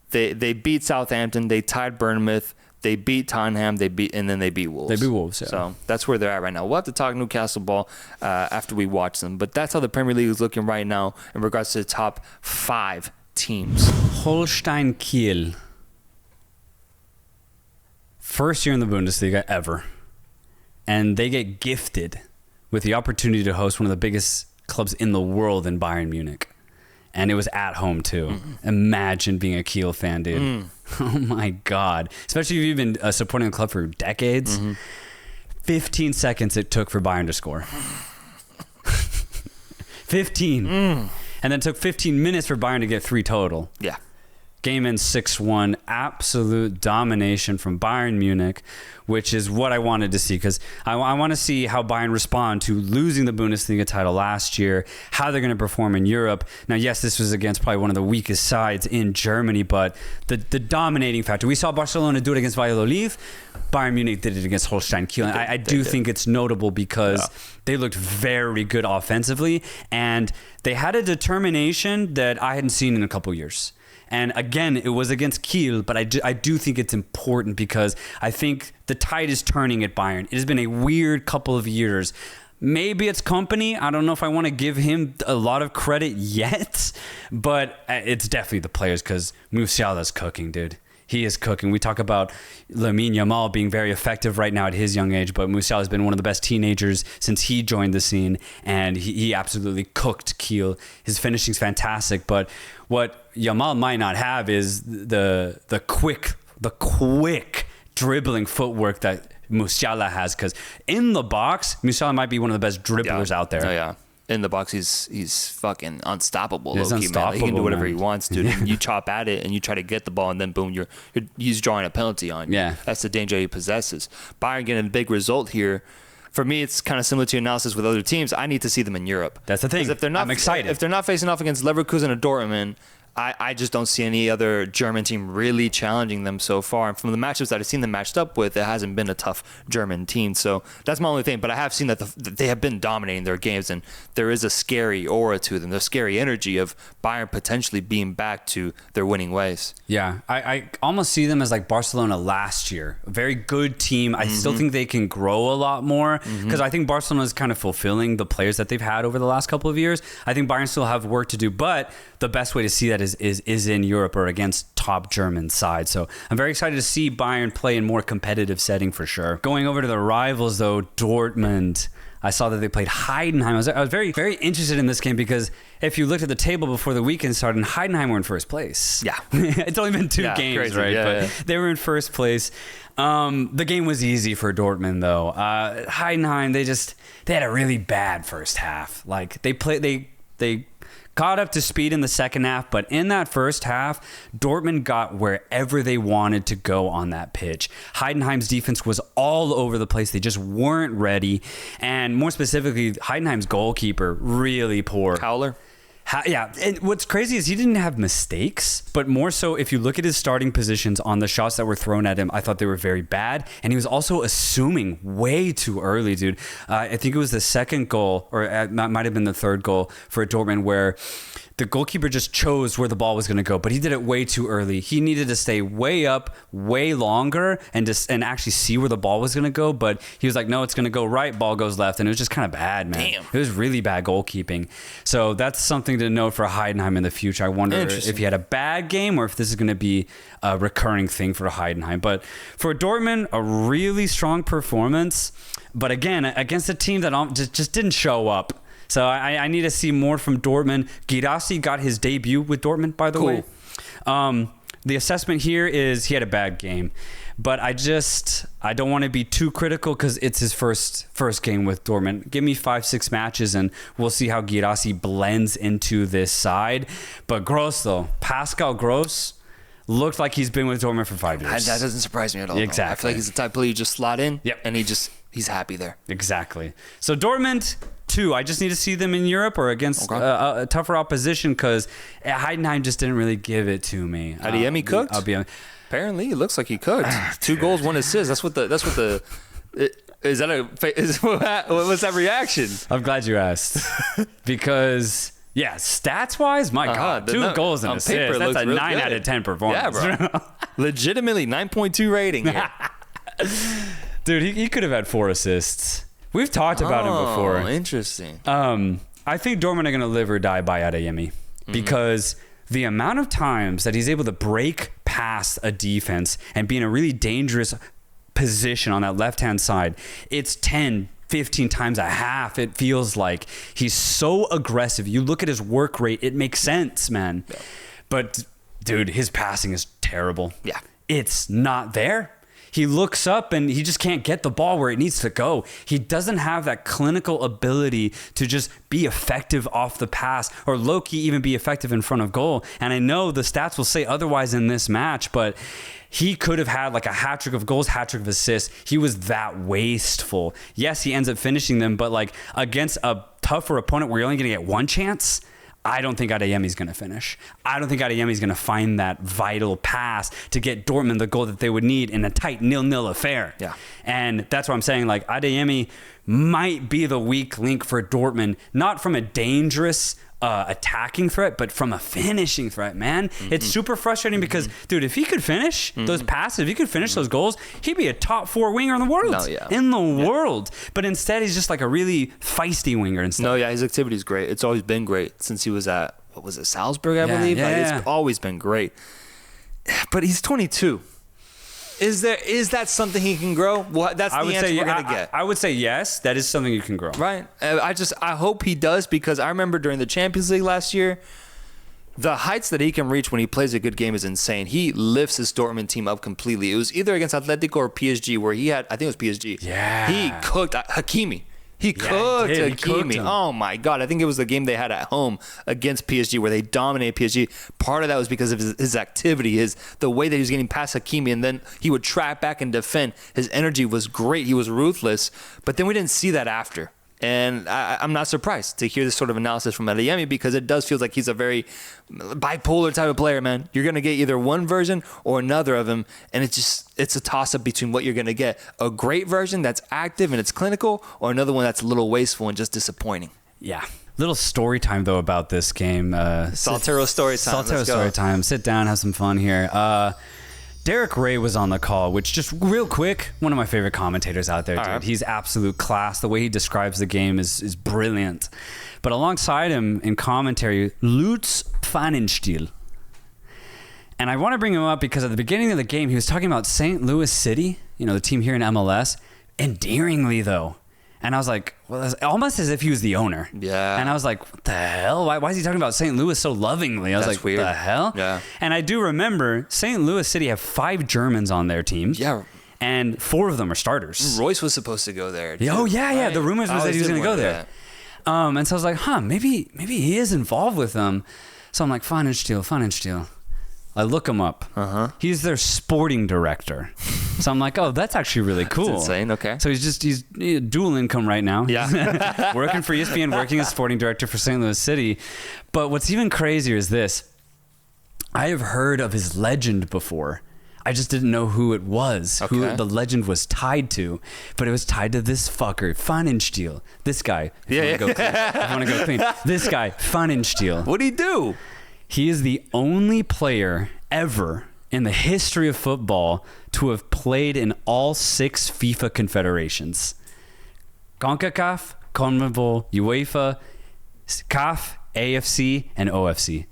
They beat Southampton. They tied Bournemouth. They beat Tottenham. And then they beat Wolves. They beat Wolves, yeah. So that's where they're at right now. We'll have to talk Newcastle ball after we watch them. But that's how the Premier League is looking right now in regards to the top 5 teams. Holstein Kiel. First year in the Bundesliga ever. And they get gifted with the opportunity to host one of the biggest clubs in the world in Bayern Munich, and it was at home too. Imagine being a Kiel fan, dude. Oh my god, especially if you've been supporting a club for decades. 15 seconds it took for Bayern to score. 15 and then took 15 minutes for Bayern to get 3 total. Game ends 6-1. Absolute domination from Bayern Munich, which is what I wanted to see, because I want to see how Bayern respond to losing the Bundesliga title last year, how they're going to perform in Europe. Now, yes, this was against probably one of the weakest sides in Germany, but the dominating factor. We saw Barcelona do it against Valladolid. Bayern Munich did it against Holstein Kiel. And I do think it's notable because they looked very good offensively, and they had a determination that I hadn't seen in a couple years. And again, it was against Kiel, but I do think it's important because I think the tide is turning at Bayern. It has been a weird couple of years. Maybe it's company. I don't know if I want to give him a lot of credit yet, but it's definitely the players, because Musiala's cooking, dude. He is cooking. We talk about Lamine Yamal being very effective right now at his young age, but Musiala has been one of the best teenagers since he joined the scene, and he absolutely cooked Kiel. His finishing's fantastic, but what Yamal might not have is the quick dribbling footwork that Musiala has, because in the box, Musiala might be one of the best dribblers out there. Oh, yeah. In the box, he's fucking unstoppable. He's low-key, unstoppable, man. He can do whatever man. he wants, dude. And you chop at it and you try to get the ball, and then boom, he's drawing a penalty on you. Yeah. That's the danger he possesses. Bayern getting a big result here. For me, it's kind of similar to analysis with other teams. I need to see them in Europe. That's the thing. If they're not, I'm excited. If they're not facing off against Leverkusen or Dortmund, I just don't see any other German team really challenging them so far. And from the matchups that I've seen them matched up with, it hasn't been a tough German team. So that's my only thing. But I have seen that they have been dominating their games, and there is a scary aura to them. There's scary energy of Bayern potentially being back to their winning ways. Yeah, I almost see them as like Barcelona last year. A very good team. I still think they can grow a lot more, because I think Barcelona is kind of fulfilling the players that they've had over the last couple of years. I think Bayern still have work to do, but the best way to see that is in Europe or against top German sides. So I'm very excited to see Bayern play in more competitive setting for sure. Going over to the rivals though, Dortmund. I saw that they played Heidenheim. I was very, very interested in this game because if you looked at the table before the weekend started, Heidenheim were in first place. Yeah. It's only been 2 games, crazy, right? But they were in first place. The game was easy for Dortmund though. Heidenheim, they had a really bad first half. Like they got up to speed in the second half, but in that first half, Dortmund got wherever they wanted to go on that pitch. Heidenheim's defense was all over the place. They just weren't ready. And more specifically, Heidenheim's goalkeeper, really poor. Howler? Yeah, and what's crazy is he didn't have mistakes, but more so if you look at his starting positions on the shots that were thrown at him, I thought they were very bad. And he was also assuming way too early, dude. I think it was the second goal, or it might have been the third goal for Dortmund, where the goalkeeper just chose where the ball was going to go, but he did it way too early. He needed to stay way up, way longer, and actually see where the ball was going to go. But he was like, no, it's going to go right, ball goes left. And it was just kind of bad, man. Damn. It was really bad goalkeeping. So that's something to note for Heidenheim in the future. I wonder if he had a bad game or if this is going to be a recurring thing for Heidenheim. But for Dortmund, a really strong performance. But again, against a team that just didn't show up. So I need to see more from Dortmund. Guirassy got his debut with Dortmund, by the way. The assessment here is he had a bad game. But I don't want to be too critical because it's his first game with Dortmund. Give me 5-6 matches and we'll see how Guirassy blends into this side. But Gross, though. Pascal Gross looked like he's been with Dortmund for 5 years. That doesn't surprise me at all. Exactly. I feel like he's the type of player you just slot in, and he's happy there. Exactly. So Dortmund, 2. I just need to see them in Europe or against a tougher opposition because Heidenheim just didn't really give it to me. Adeyemi cooked? Apparently, it looks like he cooked. 2 goals, 1 assist. What's that reaction? I'm glad you asked because. Yeah, stats-wise, my God, 2 goals and assists. That's a 9 out of 10 performance. Yeah, bro. Legitimately, 9.2 rating here. Dude, he could have had 4 assists. We've talked about him before. Oh, interesting. I think Dortmund are going to live or die by Adeyemi because the amount of times that he's able to break past a defense and be in a really dangerous position on that left-hand side, it's 10, 15 times a half. It feels like he's so aggressive. You look at his work rate, it makes sense, man. Yeah. But dude, his passing is terrible. Yeah. It's not there. He looks up and he just can't get the ball where it needs to go. He doesn't have that clinical ability to just be effective off the pass or low-key even be effective in front of goal. And I know the stats will say otherwise in this match, but he could have had like a hat-trick of goals, hat-trick of assists. He was that wasteful. Yes, he ends up finishing them, but like against a tougher opponent where you're only going to get 1 chance, I don't think Adeyemi's going to finish. I don't think Adeyemi's going to find that vital pass to get Dortmund the goal that they would need in a tight 0-0 affair. Yeah. And that's what I'm saying. Like, Adeyemi might be the weak link for Dortmund, not from a dangerous attacking threat, but from a finishing threat, man. It's super frustrating because, dude, if he could finish those passes, if he could finish those goals, he'd be a top 4 winger in the world. In the world. But instead, he's just like a really feisty winger instead. No, yeah, his activity is great. It's always been great since he was at, what was it, Salzburg, I believe? It's always been great. But he's 22. Is that something he can grow? Well, that's the answer we're going to get. I would say yes, that is something you can grow. Right. I hope he does because I remember during the Champions League last year, the heights that he can reach when he plays a good game is insane. He lifts his Dortmund team up completely. It was either against Atletico or PSG where he had, I think it was PSG. Yeah. He cooked Hakimi. He cooked Hakimi. Oh my God. I think it was the game they had at home against PSG where they dominated PSG. Part of that was because of his activity, the way that he was getting past Hakimi, and then he would track back and defend. His energy was great. He was ruthless. But then we didn't see that after. And I'm not surprised to hear this sort of analysis from Adeyemi because it does feel like he's a very bipolar type of player, man. You're going to get either one version or another of him, and it's a toss-up between what you're going to get. A great version that's active and it's clinical, or another one that's a little wasteful and just disappointing. Yeah. Little story time, though, about this game. Soltero story time. Soltero story time. Sit down, have some fun here. Derek Ray was on the call, which just real quick, one of my favorite commentators out there, dude. Right. He's absolute class. The way he describes the game is brilliant. But alongside him in commentary, Lutz Pfannenstiel. And I want to bring him up because at the beginning of the game, he was talking about St. Louis City, the team here in MLS, endearingly, though. And I was like, well, it's almost as if he was the owner. Yeah. And I was like, what the hell? Why is he talking about St. Louis so lovingly? I was like, weird. What the hell? Yeah. And I do remember St. Louis City have 5 Germans on their team. Yeah. And 4 of them are starters. Royce was supposed to go there. Too, right? The rumors was that he was going to go there. And so I was like, maybe he is involved with them. So I'm like, Pfannenstiel. I look him up. He's their sporting director. So I'm like, oh, that's actually really cool. That's insane. Okay. So he's dual income right now. Yeah. Working for ESPN, working as sporting director for St. Louis City. But what's even crazier is this. I have heard of his legend before. I just didn't know who it was, who the legend was tied to. But it was tied to this fucker, Pfannenstiel. This guy. I want to go clean. This guy, Pfannenstiel. What'd he do? He is the only player ever in the history of football to have played in all 6 FIFA confederations. CONCACAF, CONMEBOL, UEFA, CAF, AFC, and OFC.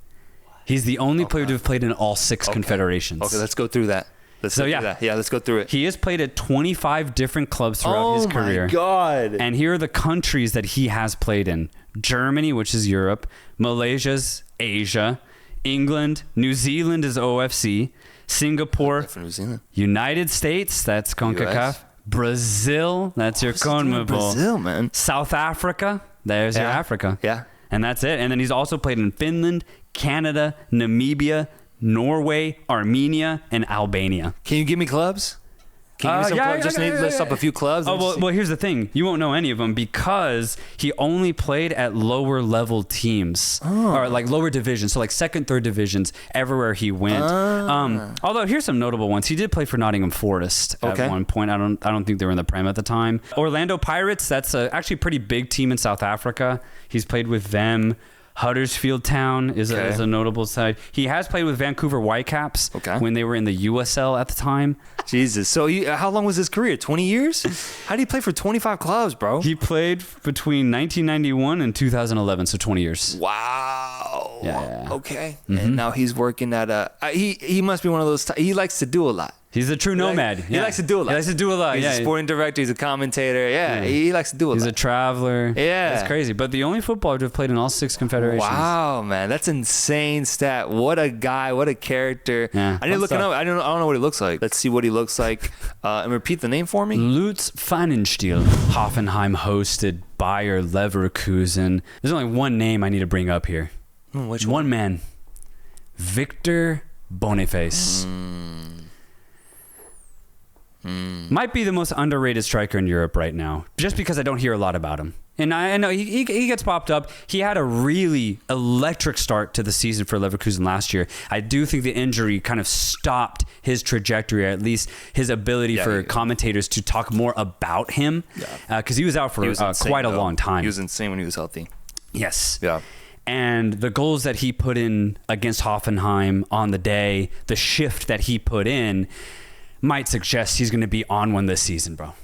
He's the only player to have played in all 6 confederations. Okay, let's go through that. Let's go through it. He has played at 25 different clubs throughout his career. Oh my God. And here are the countries that he has played in. Germany, which is Europe. Malaysia's Asia. England. New Zealand is OFC. Singapore. New Zealand. United States, that's CONCACAF. US. Brazil, that's your CONMEBOL. Brazil, man. South Africa, there's your Africa. Yeah. And that's it. And then he's also played in Finland, Canada, Namibia, Norway, Armenia, and Albania. Can you give me clubs? Can you give me some clubs? Just list up a few clubs. Well, here's the thing. You won't know any of them because he only played at lower level teams or like lower divisions. So like second, third divisions everywhere he went. Although here's some notable ones. He did play for Nottingham Forest at one point. I don't think they were in the Prem at the time. Orlando Pirates. That's actually a pretty big team in South Africa. He's played with them. Huddersfield Town is a notable side. He has played with Vancouver Whitecaps when they were in the USL at the time. Jesus. So how long was his career? 20 years? How did he play for 25 clubs, bro? He played between 1991 and 2011, so 20 years. Wow. Yeah. Okay. And now he's working at he must be one of those he likes to do a lot. He's a true nomad. He likes to do a lot. He likes to do a lot. He's a sporting director. He's a commentator. He likes to do a lot. He's a traveler. Yeah. That's crazy. But the only footballer to have played in all 6 confederations. Wow, man. That's insane stat. What a guy. What a character. Yeah. I need to look him up. I don't know what he looks like. Let's see what he looks like. And repeat the name for me. Lutz Pfannenstiel. Hoffenheim hosted Bayer Leverkusen. There's only one name I need to bring up here. Which one man. Victor Boniface. Might be the most underrated striker in Europe right now, just because I don't hear a lot about him. And I know he gets popped up. He had a really electric start to the season for Leverkusen last year. I do think the injury kind of stopped his trajectory, or at least his ability for commentators to talk more about him, because he was out for quite a long time. He was insane when he was healthy. Yes. Yeah. And the goals that he put in against Hoffenheim on the day, the shift that he put in, might suggest he's going to be on one this season, bro.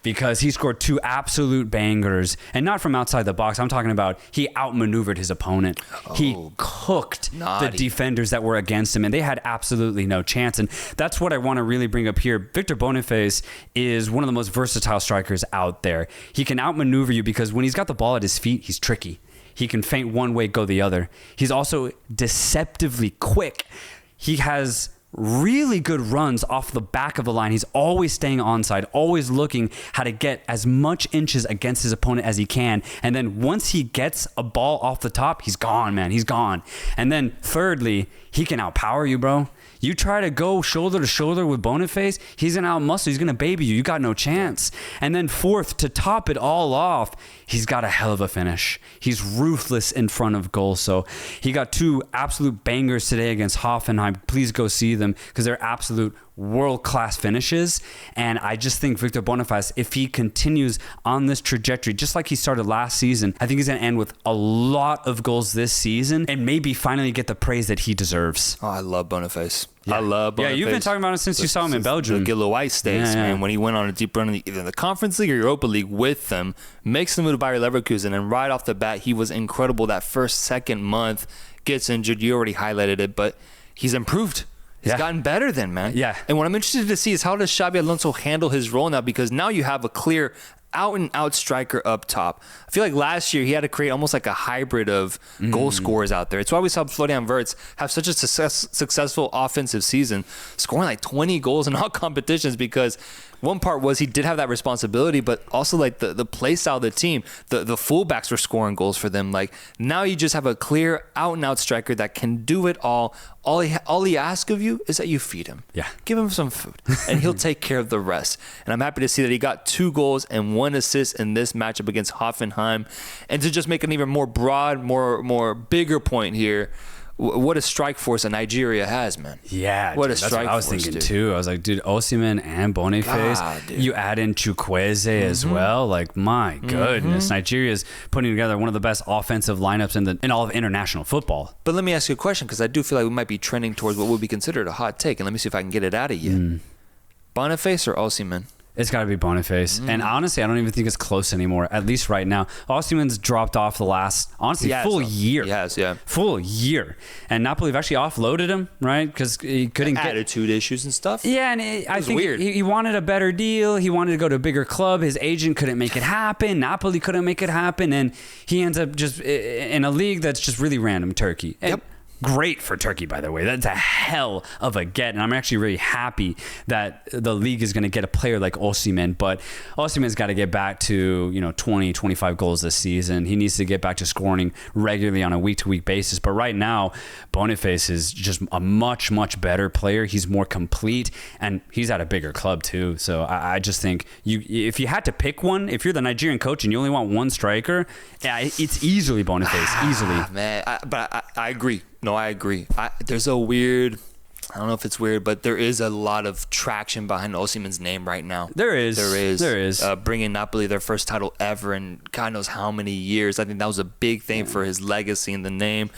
Because he scored 2 absolute bangers, and not from outside the box. I'm talking about he outmaneuvered his opponent. He cooked the defenders that were against him, and they had absolutely no chance. And that's what I want to really bring up here. Victor Boniface is one of the most versatile strikers out there. He can outmaneuver you because when he's got the ball at his feet, he's tricky. He can feint one way, go the other. He's also deceptively quick. He has really good runs off the back of the line. He's always staying onside, always looking how to get as much inches against his opponent as he can. And then once he gets a ball off the top, he's gone, man. He's gone. And then thirdly, he can outpower you, bro. You try to go shoulder to shoulder with Boniface, he's going to outmuscle. He's going to baby you. You got no chance. And then fourth, to top it all off, he's got a hell of a finish. He's ruthless in front of goal. So he got 2 absolute bangers today against Hoffenheim. Please go see them because they're absolute world-class finishes. And I just think Victor Boniface, if he continues on this trajectory, just like he started last season, I think he's going to end with a lot of goals this season and maybe finally get the praise that he deserves. Oh, I love Boniface. Yeah. I love Boniface. Yeah, you've been talking about him since you saw him in Belgium. The Gilles White days, man, when he went on a deep run in either the Conference League or Europa League with them, makes the move to Bayer Leverkusen, and right off the bat, he was incredible. That second month, gets injured. You already highlighted it, but he's improved. He's gotten better then, man. Yeah. And what I'm interested to see is how does Xabi Alonso handle his role now, because now you have a clear out-and-out striker up top. I feel like last year he had to create almost like a hybrid of goal scorers out there. It's why we saw Florian Wirtz have such a successful offensive season, scoring like 20 goals in all competitions, because one part was he did have that responsibility, but also like the play style of the team, the fullbacks were scoring goals for them. Like now you just have a clear out and out striker that can do it all. All he asks of you is that you feed him. Yeah. Give him some food and he'll take care of the rest. And I'm happy to see that he got 2 goals and 1 assist in this matchup against Hoffenheim. And to just make an even more broad, more bigger point here, what a strike force that Nigeria has, man. Yeah, what dude, a strike that's what I was force, thinking dude. too. I was like, dude, Osimhen and Boniface. You add in Chukwueze as well. Like, my goodness, Nigeria's putting together one of the best offensive lineups in all of international football. But let me ask you a question, because I do feel like we might be trending towards what would be considered a hot take, and let me see if I can get it out of you. Boniface or Osimhen? It's got to be Boniface. And honestly, I don't even think it's close anymore, at least right now. Osimhen's dropped off the last, honestly, full year. He has, yeah. Full year. And Napoli have actually offloaded him, right? Because he couldn't get... Attitude issues and stuff. Yeah, and I think weird. He wanted a better deal. He wanted to go to a bigger club. His agent couldn't make it happen. Napoli couldn't make it happen. And he ends up just in a league that's just really random, Turkey. Yep. Great for Turkey, by the way. That's a hell of a get, and I'm actually really happy that the league is going to get a player like Osimhen. But Osimhen's got to get back to 20, 25 goals this season. He needs to get back to scoring regularly on a week-to-week basis. But right now, Boniface is just a much, much better player. He's more complete, and he's at a bigger club too. So I just think if you had to pick one, if you're the Nigerian coach and you only want one striker, it's easily Boniface, easily. Man, I agree. No, I agree. There's a weird, I don't know if it's weird, but there is a lot of traction behind Osimhen's name right now. There is. Bringing Napoli their first title ever in God knows how many years. I think that was a big thing for his legacy and the name.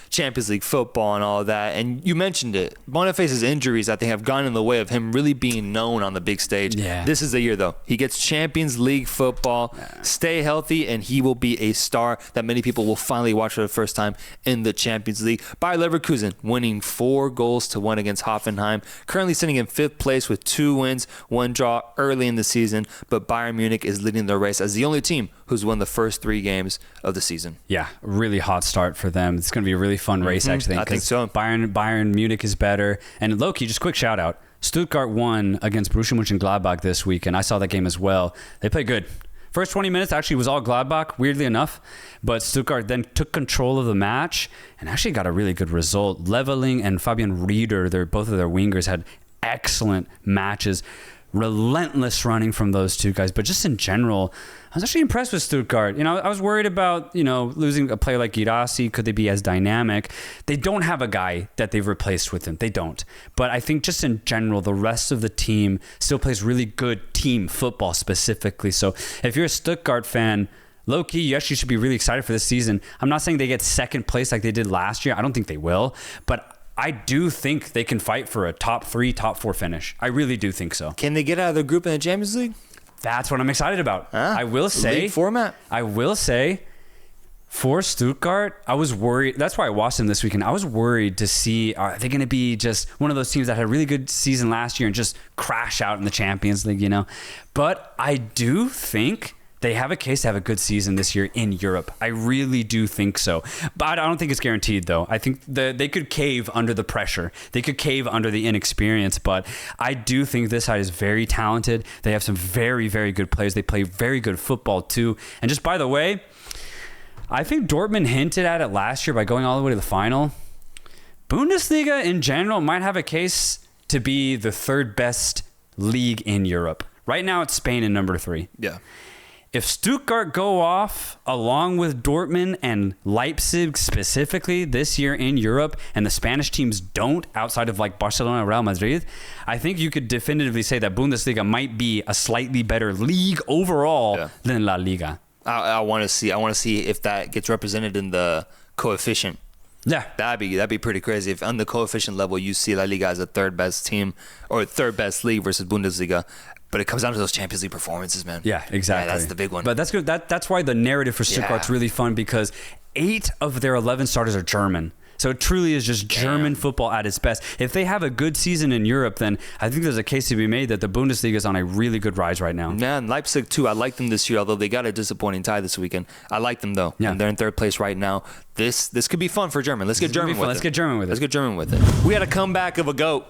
Champions League football and all of that. And you mentioned it. Boniface's injuries, I think, have gone in the way of him really being known on the big stage. Yeah. This is the year, though. He gets Champions League football. Stay healthy, and he will be a star that many people will finally watch for the first time in the Champions League. Bayer Leverkusen winning 4-1 against Hoffenheim. Currently sitting in 5th place with 2 wins, 1 draw early in the season. But Bayern Munich is leading the race as the only team who's won the first 3 games of the season. Yeah, really hot start for them. It's going to be a really fun race, actually. I think so. Bayern Munich is better. And low-key, just quick shout-out. Stuttgart won against Borussia Mönchengladbach this week, and I saw that game as well. They played good. First 20 minutes actually was all Gladbach, weirdly enough. But Stuttgart then took control of the match and actually got a really good result. Leveling and Fabian Rieder, both of their wingers, had excellent matches. Relentless running from those two guys. But just in general, I was actually impressed with Stuttgart. I was worried about, losing a player like Girassi. Could they be as dynamic? They don't have a guy that they've replaced with him. They don't. But I think just in general, the rest of the team still plays really good team football specifically. So if you're a Stuttgart fan, low-key, you actually should be really excited for this season. I'm not saying they get second place like they did last year. I don't think they will. But I do think they can fight for a top 3, top 4 finish. I really do think so. Can they get out of the group in the Champions League? That's what I'm excited about. I will say, league format. I will say, for Stuttgart, I was worried. That's why I watched them this weekend. I was worried to see, are they going to be just one of those teams that had a really good season last year and just crash out in the Champions League, But I do think they have a case to have a good season this year in Europe. I really do think so. But I don't think it's guaranteed, though. I think they could cave under the pressure. They could cave under the inexperience. But I do think this side is very talented. They have some very, very good players. They play very good football, too. And just by the way, I think Dortmund hinted at it last year by going all the way to the final. Bundesliga, in general, might have a case to be the 3rd best league in Europe. Right now, it's Spain in number 3. Yeah. If Stuttgart go off along with Dortmund and Leipzig specifically this year in Europe, and the Spanish teams don't outside of like Barcelona and Real Madrid, I think you could definitively say that Bundesliga might be a slightly better league overall than La Liga. I want to see if that gets represented in the coefficient. Yeah, that'd be pretty crazy if on the coefficient level you see La Liga as a 3rd best team or 3rd best league versus Bundesliga. But it comes down to those Champions League performances, man. Yeah, exactly. Yeah, that's the big one. But that's good. That's why the narrative for Stuttgart's really fun, because 8 of their 11 starters are German. So it truly is just German football at its best. If they have a good season in Europe, then I think there's a case to be made that the Bundesliga is on a really good rise right now. Yeah, and Leipzig too. I like them this year, although they got a disappointing tie this weekend. I like them though. Yeah. And they're in 3rd place right now. This could be fun for German. Let's get German with it. Let's get German with it. We had a comeback of a goat.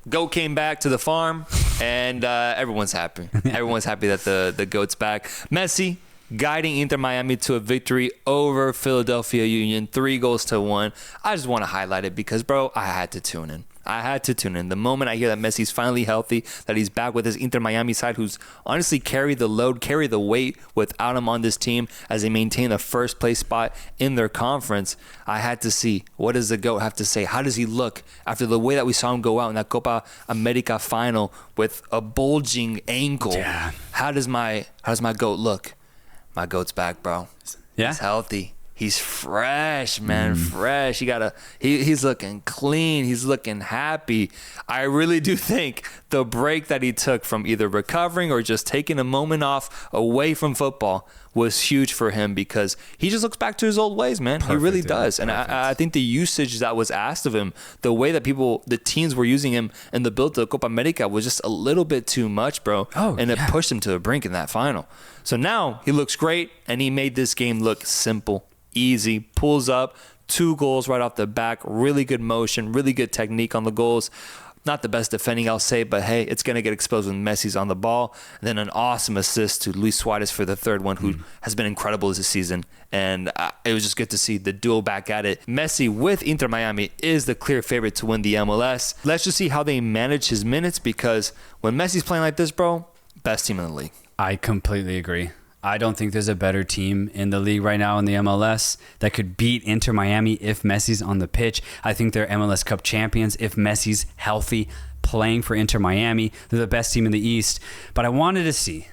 Goat came back to the farm. And everyone's happy. Everyone's happy that the GOAT's back. Messi guiding Inter Miami to a victory over Philadelphia Union, 3-1. I just want to highlight it because, bro, I had to tune in. The moment I hear that Messi's finally healthy, that he's back with his Inter Miami side, who's honestly carried the load, carried the weight without him on this team as they maintain a first place spot in their conference, I had to see, what does the GOAT have to say? How does he look after the way that we saw him go out in that Copa America final with a bulging ankle? Yeah. How does my GOAT look? My GOAT's back, bro. Yeah. He's healthy. He's fresh, man. Fresh. He's looking clean. He's looking happy. I really do think the break that he took from either recovering or just taking a moment off away from football was huge for him because he just looks back to his old ways, man. He really does. And I think the usage that was asked of him, the way that the teams were using him in the build to Copa America was just a little bit too much, bro. And it pushed him to the brink in that final. So now he looks great, and he made this game look simple, easy, pulls up, 2 goals right off the back, really good motion, really good technique on the goals. Not the best defending, I'll say, but hey, it's going to get exposed when Messi's on the ball. And then an awesome assist to Luis Suarez for the third one, who has been incredible this season. And it was just good to see the duo back at it. Messi with Inter Miami is the clear favorite to win the MLS. Let's just see how they manage his minutes because when Messi's playing like this, bro, best team in the league. I completely agree. I don't think there's a better team in the league right now in the MLS that could beat Inter Miami if Messi's on the pitch. I think they're MLS Cup champions if Messi's healthy, playing for Inter Miami. They're the best team in the East. But I wanted to see,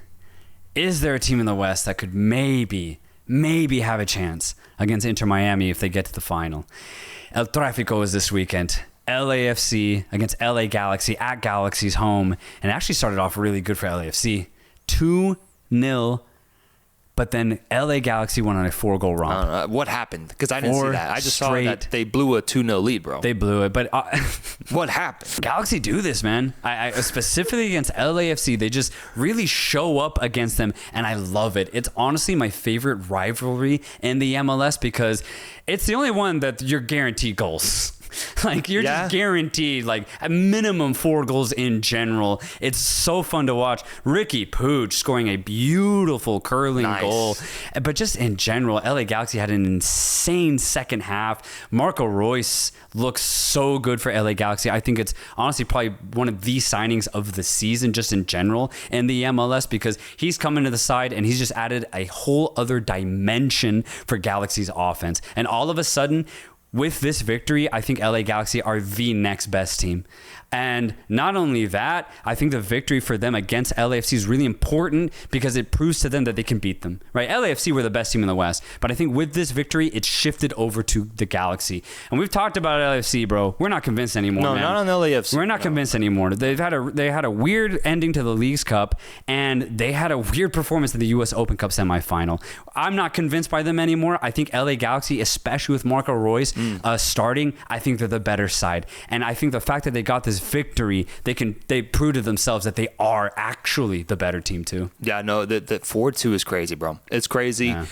is there a team in the West that could maybe have a chance against Inter Miami if they get to the final? El Tráfico is this weekend. LAFC against LA Galaxy at Galaxy's home. And it actually started off really good for LAFC. 2-0. But then LA Galaxy went on a 4-goal romp. What happened? Because I didn't see that. I just saw that they blew a 2-0 lead, bro. They blew it. But what happened? Galaxy do this, man. I specifically against LAFC, they just really show up against them, and I love it. It's honestly my favorite rivalry in the MLS because it's the only one that you're guaranteed goals. Like, you're just guaranteed, like, a minimum 4 goals in general. It's so fun to watch. Ricky Puig scoring a beautiful curling goal. But just in general, LA Galaxy had an insane second half. Marco Reus looks so good for LA Galaxy. I think it's honestly probably one of the signings of the season just in general in the MLS because he's come into the side and he's just added a whole other dimension for Galaxy's offense. And all of a sudden, with this victory, I think LA Galaxy are the next best team. And not only that, I think the victory for them against LAFC is really important because it proves to them that they can beat them, right? LAFC were the best team in the West, but I think with this victory, it shifted over to the Galaxy. And we've talked about LAFC, bro. We're not convinced anymore, man. Not on LAFC. We're not convinced anymore. They had a weird ending to the Leagues Cup, and they had a weird performance in the U.S. Open Cup semifinal. I'm not convinced by them anymore. I think LA Galaxy, especially with Marco Reus starting, I think they're the better side. And I think the fact that they got this victory, they prove to themselves that they are actually the better team too. Yeah, no, the 4-2 is crazy, bro. It's crazy. Yeah.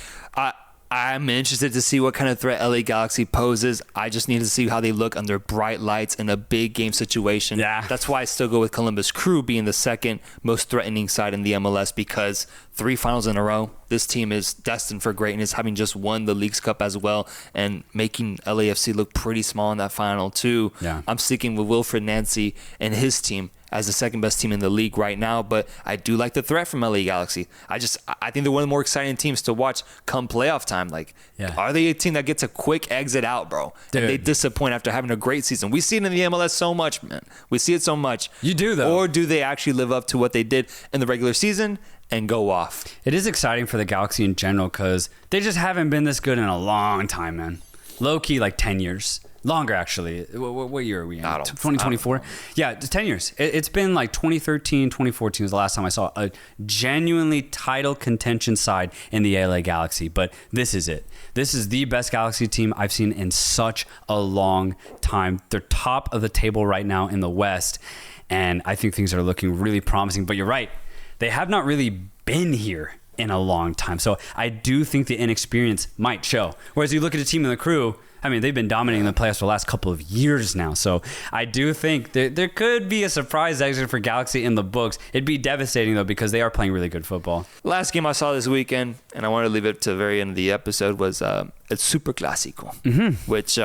I'm interested to see what kind of threat LA Galaxy poses. I just need to see how they look under bright lights in a big game situation. Yeah. That's why I still go with Columbus Crew being the second most threatening side in the MLS because 3 finals in a row. This team is destined for greatness, having just won the Leagues Cup as well and making LAFC look pretty small in that final too. Yeah. I'm sticking with Wilfred Nancy and his team as the second best team in the league right now, but I do like the threat from LA Galaxy. I think they're one of the more exciting teams to watch come playoff time. Like, are they a team that gets a quick exit out, bro? Dude. And they disappoint after having a great season. We see it in the MLS so much, man. We see it so much. You do, though. Or do they actually live up to what they did in the regular season and go off? It is exciting for the Galaxy in general because they just haven't been this good in a long time, man. Low-key, like 10 years. Longer, actually. What year are we in? 2024? Yeah, 10 years. It's been like 2013, 2014 was the last time I saw a genuinely title contention side in the LA Galaxy. But this is it. This is the best Galaxy team I've seen in such a long time. They're top of the table right now in the West. And I think things are looking really promising. But you're right. They have not really been here in a long time. So I do think the inexperience might show. Whereas you look at a team in the Crew, I mean, they've been dominating the playoffs for the last couple of years now. So I do think there could be a surprise exit for Galaxy in the books. It'd be devastating, though, because they are playing really good football. Last game I saw this weekend, and I wanted to leave it to the very end of the episode, was El Super Clásico, which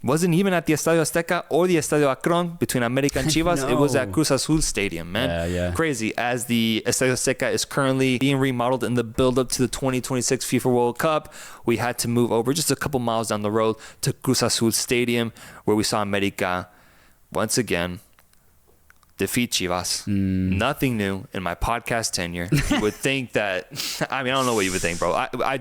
wasn't even at the Estadio Azteca or the Estadio Akron between America and Chivas. No. It was at Cruz Azul Stadium, man. Yeah. Crazy. As the Estadio Azteca is currently being remodeled in the build-up to the 2026 FIFA World Cup, we had to move over just a couple miles down the road to Cruz Azul Stadium, where we saw America once again defeat Chivas. Nothing new in my podcast tenure. You would think that, I mean, I don't know what you would think, bro. I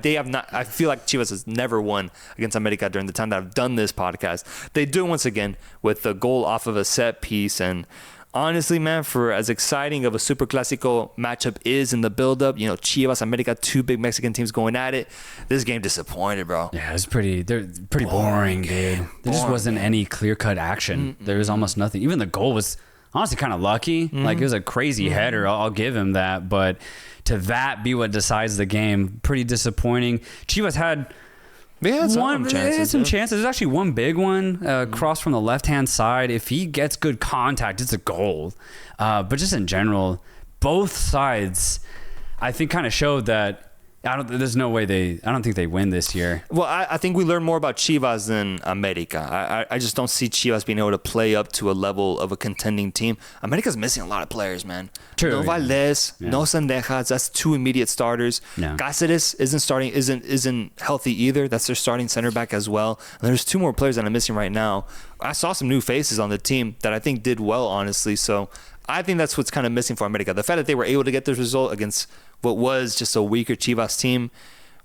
feel like Chivas has never won against America during the time that I've done this podcast. They do it once again with the goal off of a set piece. And honestly, man, for as exciting of a Super Clásico matchup is in the build-up, you know, Chivas, America, two big Mexican teams going at it. This game disappointed, bro. Yeah, they're pretty boring, dude. There just wasn't any clear-cut action. There was almost nothing. Even the goal was honestly kind of lucky. Like, it was a crazy header. I'll give him that. But to that be what decides the game, pretty disappointing. Chivas had some chances. There's actually one big one, cross from the left-hand side. If he gets good contact, it's a goal. But just in general, both sides, I think, kind of showed that I don't think they win this year. Well, I think we learned more about Chivas than America. I just don't see Chivas being able to play up to a level of a contending team. America's missing a lot of players, man. True. No Valdez, no Sendejas. That's two immediate starters. Yeah. Cáceres isn't healthy either. That's their starting center back as well. And there's two more players that I'm missing right now. I saw some new faces on the team that I think did well, honestly. So I think that's what's kind of missing for America. The fact that they were able to get this result against what was just a weaker Chivas team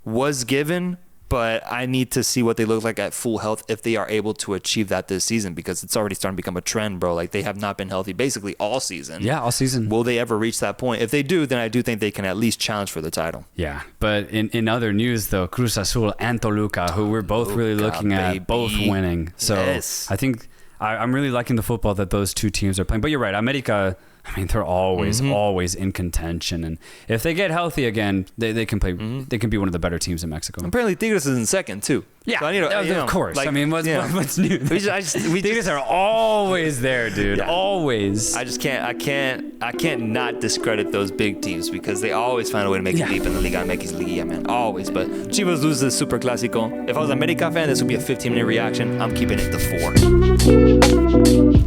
was given, but I need to see what they look like at full health if they are able to achieve that this season, because it's already starting to become a trend, bro. Like, they have not been healthy basically all season. Yeah, all season. Will they ever reach that point? If they do, then I do think they can at least challenge for the title. Yeah, but in other news, though, Cruz Azul and Toluca, who we're both really looking at, both winning. So yes. I think I'm really liking the football that those two teams are playing. But you're right, America, I mean, they're always in contention, and if they get healthy again, they can play. They can be one of the better teams in Mexico. Apparently, Tigres is in second too. Yeah, so I need to, of course. Like, I mean, what's new? Tigres are always there, dude. Yeah. Always. I can't not discredit those big teams, because they always find a way to make it deep in the Liga, make his Liga, man. Always. But Chivas loses the Super Clásico. If I was an America fan, this would be a 15-minute reaction. I'm keeping it to 4.